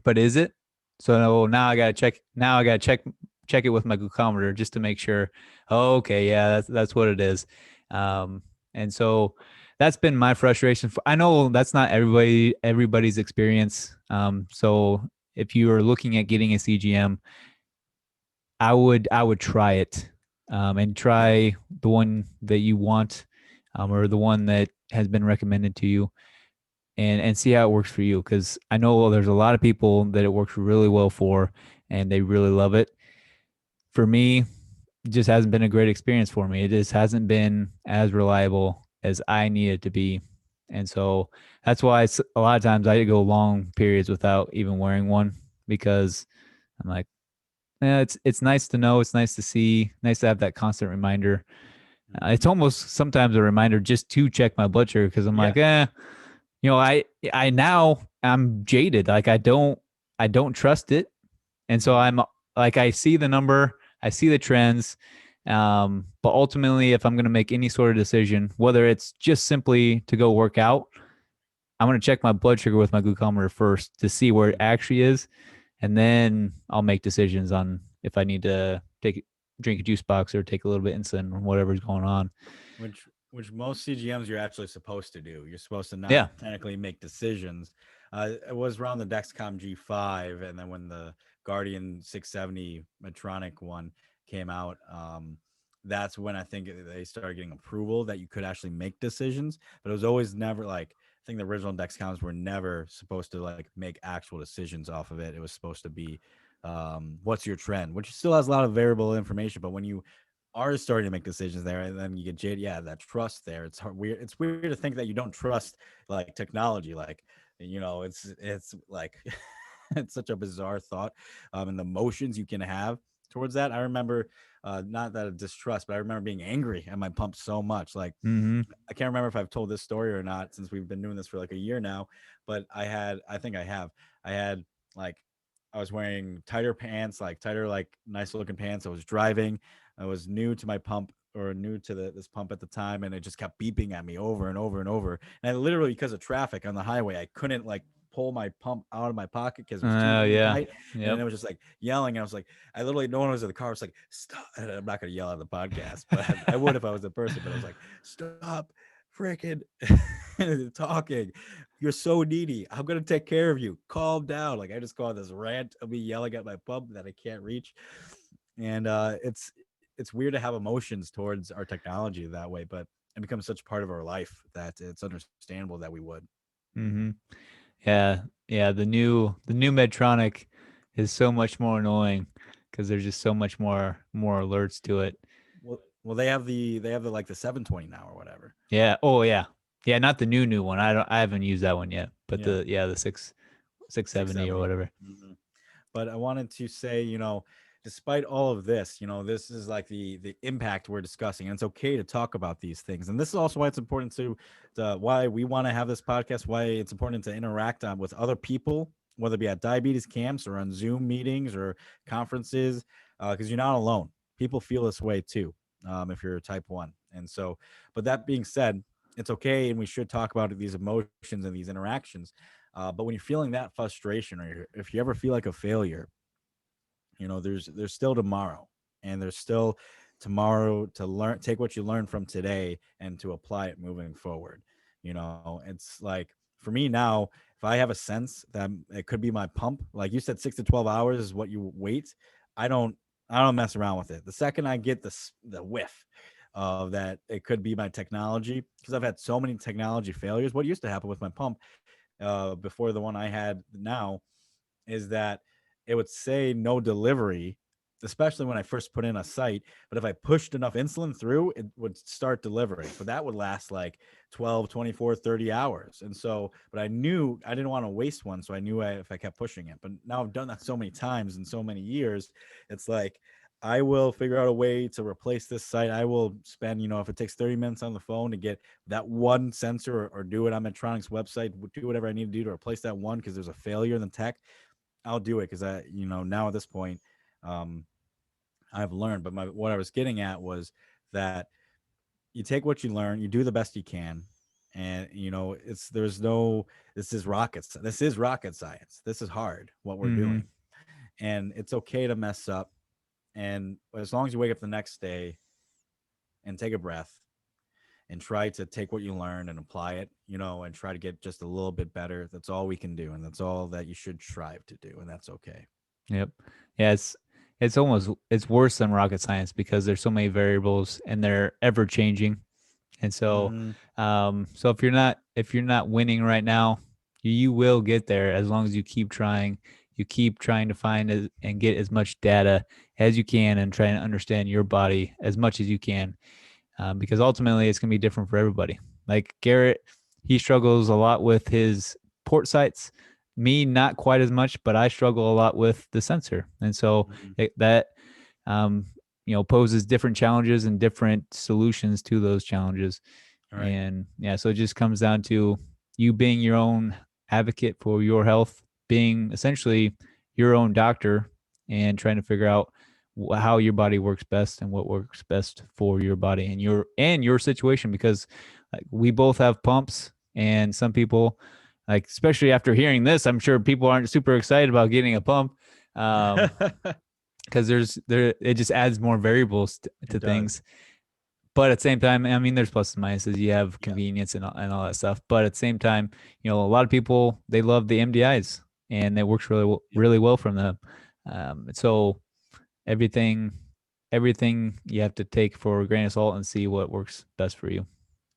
But is it? So now I gotta check. Now I gotta check it with my glucometer just to make sure. Oh, okay, yeah, that's what it is. Um, and so that's been my frustration. I know that's not everybody's experience. So if you are looking at getting a CGM, I would try it, and Okay. try the one that you want, or Mm-hmm. the one that has been recommended to you, and see how it works for you. Because I know there's a lot of people that it works really well for, and they really love it. For me, it just hasn't been a great experience for me. It just hasn't been as reliable as I need it to be, and so that's why a lot of times I go long periods without even wearing one, because I'm like, yeah, it's nice to know, it's nice to see, nice to have that constant reminder. Mm-hmm. It's almost sometimes a reminder just to check my blood sugar, because I'm Yeah. like, I now I'm jaded. Like I don't trust it. And so Mm-hmm. I'm like, I see the number, I see the trends. But ultimately, if I'm going to make any sort of decision, whether it's just simply to go work out, I'm going to check my blood sugar with my glucometer first to see where it actually is, and then I'll make decisions on if I need to drink a juice box or take a little bit of insulin or whatever's going on. Which most CGMs you're actually supposed to do. You're supposed to Yeah. not technically make decisions. It was around the Dexcom G5, and then when the Guardian 670 Medtronic one came out, that's when I think they started getting approval that you could actually make decisions. But it was always never like, I think the original Dexcoms were never supposed to like make actual decisions off of it. It was supposed to be what's your trend, which still has a lot of variable information. But when you are starting to make decisions there, and then you get jaded. Yeah, that trust there. It's hard, weird. It's weird to think that you don't trust like technology. Like, it's like it's such a bizarre thought. And the emotions you can have towards that. I remember, not that a distrust, but I remember being angry at my pump so much. Like, Mm-hmm. I can't remember if I've told this story or not since we've been doing this for like a year now, but I think I have. I had like, I was wearing tighter pants, like tighter, like nice looking pants. I was driving. I was new to my pump or new to this pump at the time, and it just kept beeping at me over and over and over. And I literally, because of traffic on the highway, I couldn't like pull my pump out of my pocket because it was Oh, too yeah. tight. And then Yep. it was just like yelling. And I was like, I literally, no one was in the car. I was like, stop. And I'm not going to yell at the podcast, but I would if I was a person. But I was like, stop freaking talking. You're so needy. I'm going to take care of you. Calm down. Like, I just call this rant of me yelling at my pump that I can't reach. And it's weird to have emotions towards our technology that way, but it becomes such part of our life that it's understandable that we would. Mm-hmm. Yeah. Yeah. The new Medtronic is so much more annoying because there's just so much more alerts to it. Well, they have the like the 720 now or whatever. Yeah. Oh, yeah. Yeah. Not the new one. I haven't used that one yet, but Yeah, the 670 or 670. whatever. But I wanted to say, despite all of this, this is like the impact we're discussing, and it's okay to talk about these things. And this is also why it's important to why we want to have this podcast, why it's important to interact with other people, whether it be at diabetes camps or on Zoom meetings or conferences, because you're not alone. People feel this way too, if you're type 1. And so, but that being said, it's okay, and we should talk about these emotions and these interactions. But when you're feeling that frustration, or if you ever feel like a failure, there's still tomorrow, and there's still tomorrow to learn. Take what you learned from today and to apply it moving forward. It's like, for me now, if I have a sense that it could be my pump, like you said, 6 to 12 hours is what you wait. I don't I don't mess around with it. The second I get the whiff of that it could be my technology, because I've had so many technology failures. What used to happen with my pump, before the one I had now, is that it would say no delivery, especially when I first put in a site. But if I pushed enough insulin through, it would start delivering. But that would last like 12, 24, 30 hours. And so, but I knew I didn't want to waste one. So I knew if I kept pushing it. But now I've done that so many times in so many years, it's like, I will figure out a way to replace this site. I will spend, if it takes 30 minutes on the phone to get that one sensor, or do it on Medtronic's website, do whatever I need to do to replace that one because there's a failure in the tech. I'll do it because now at this point, um, I've learned. But what I was getting at was that you take what you learn, you do the best you can, and it's there's no this is rocket science. This is hard what we're Mm-hmm. doing, and it's okay to mess up. And as long as you wake up the next day and take a breath and try to take what you learned and apply it, and try to get just a little bit better. That's all we can do. And that's all that you should strive to do. And that's okay. Yep. Yeah, it's worse than rocket science because there's so many variables and they're ever changing. And so Mm-hmm. so if you're not winning right now, you will get there as long as you keep trying. You keep trying to find and get as much data as you can and try and understand your body as much as you can, because ultimately it's going to be different for everybody. Like Garrett, he struggles a lot with his port sites. Me, not quite as much, but I struggle a lot with the sensor. And so Mm-hmm. that um, poses different challenges and different solutions to those challenges. All right. And yeah, so it just comes down to you being your own advocate for your health, being essentially your own doctor, and trying to figure out how your body works best and what works best for your body and your situation. Because like, we both have pumps, and some people like, especially after hearing this, I'm sure people aren't super excited about getting a pump. Because it just adds more variables to things. But at the same time, I mean, there's pluses and minuses. You have convenience and all that stuff. But at the same time, a lot of people, they love the MDIs, and it works really well from them. So everything you have to take for a grain of salt and see what works best for you.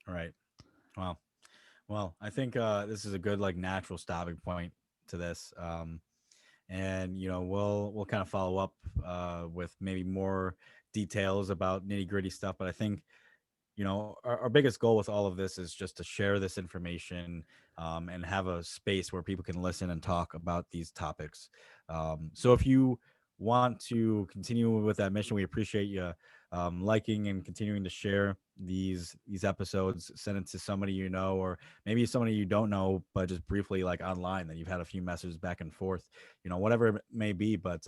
Right. Wow. Well, I think this is a good natural stopping point to this. And we'll kind of follow up with maybe more details about nitty gritty stuff. But I think our biggest goal with all of this is just to share this information and have a space where people can listen and talk about these topics. So if you want to continue with that mission, we appreciate you liking and continuing to share these episodes. Send it to somebody or maybe somebody you don't know, but just briefly online that you've had a few messages back and forth, whatever it may be. But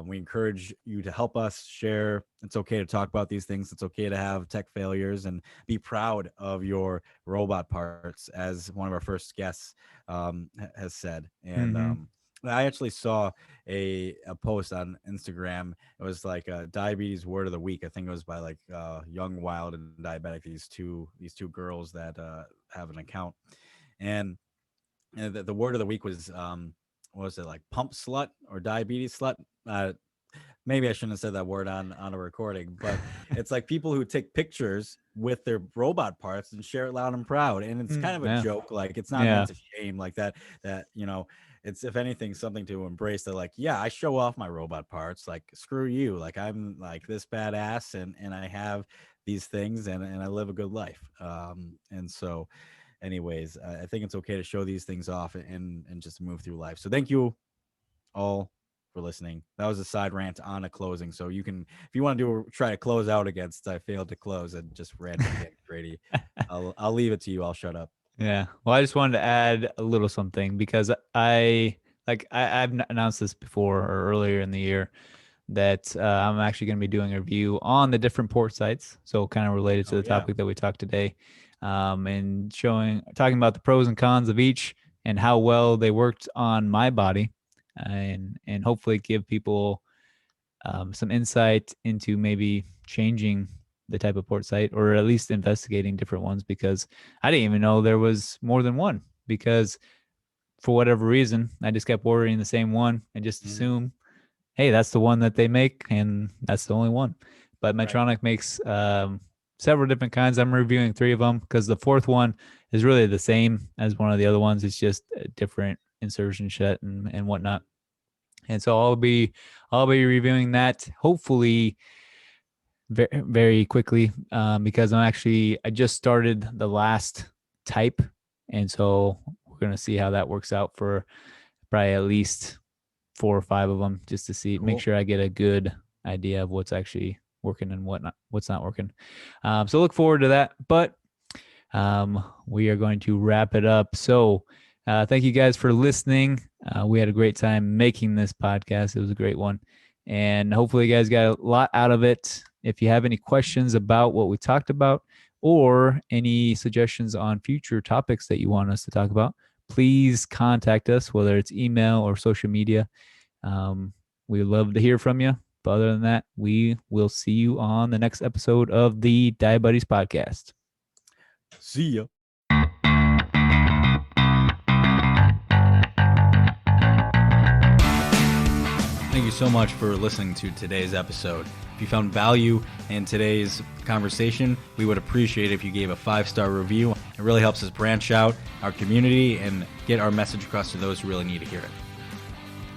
we encourage you to help us share. It's okay to talk about these things. It's okay to have tech failures and be proud of your robot parts, as one of our first guests has said. And I actually saw a post on Instagram. It was like a diabetes word of the week. I think it was by Young, Wild, and Diabetic. These two girls that have an account, and the word of the week was what was it, pump slut or diabetes slut? Maybe I shouldn't have said that word on a recording, but it's people who take pictures with their robot parts and share it loud and proud. And it's kind of a joke. It's not meant to shame that, it's, if anything, something to embrace that, I show off my robot parts, screw you. I'm this badass and I have these things and I live a good life. And so anyways, I think it's okay to show these things off and just move through life. So thank you all for listening. That was a side rant on a closing. So you can, if you want to try to close out against I failed to close and just randomly get Grady, I'll leave it to you. I'll shut up. Yeah. Well, I just wanted to add a little something because I've announced this before or earlier in the year that I'm actually going to be doing a review on the different port sites. So kind of related to the topic that we talked today, and talking about the pros and cons of each and how well they worked on my body, and hopefully give people some insight into maybe changing the type of port site, or at least investigating different ones, because I didn't even know there was more than one, because for whatever reason, I just kept ordering the same one and just assume, hey, that's the one that they make and that's the only one. But Medtronic makes several different kinds. I'm reviewing 3 of them because the 4th one is really the same as one of the other ones. It's just a different insertion set and whatnot. And so I'll be reviewing that hopefully very, very quickly, because I just started the last type, and so we're gonna see how that works out for probably at least 4 or 5 of them, just to see, make sure I get a good idea of what's actually working and what's not working. So look forward to that. But we are going to wrap it up. So thank you guys for listening. We had a great time making this podcast. It was a great one. And hopefully you guys got a lot out of it. If you have any questions about what we talked about, or any suggestions on future topics that you want us to talk about, please contact us, whether it's email or social media. We would love to hear from you. But other than that, we will see you on the next episode of the Diabetes Podcast. See ya. Thank you so much for listening to today's episode. If you found value in today's conversation, we would appreciate it if you gave a 5-star review. It really helps us branch out our community and get our message across to those who really need to hear it.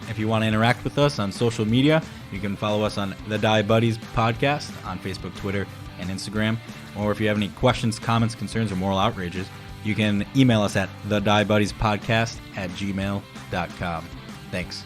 If you want to interact with us on social media, you can follow us on the Diabetes Podcast on Facebook, Twitter, and Instagram. Or if you have any questions, comments, concerns, or moral outrages, you can email us at thediabudiespodcast@gmail.com. Thanks.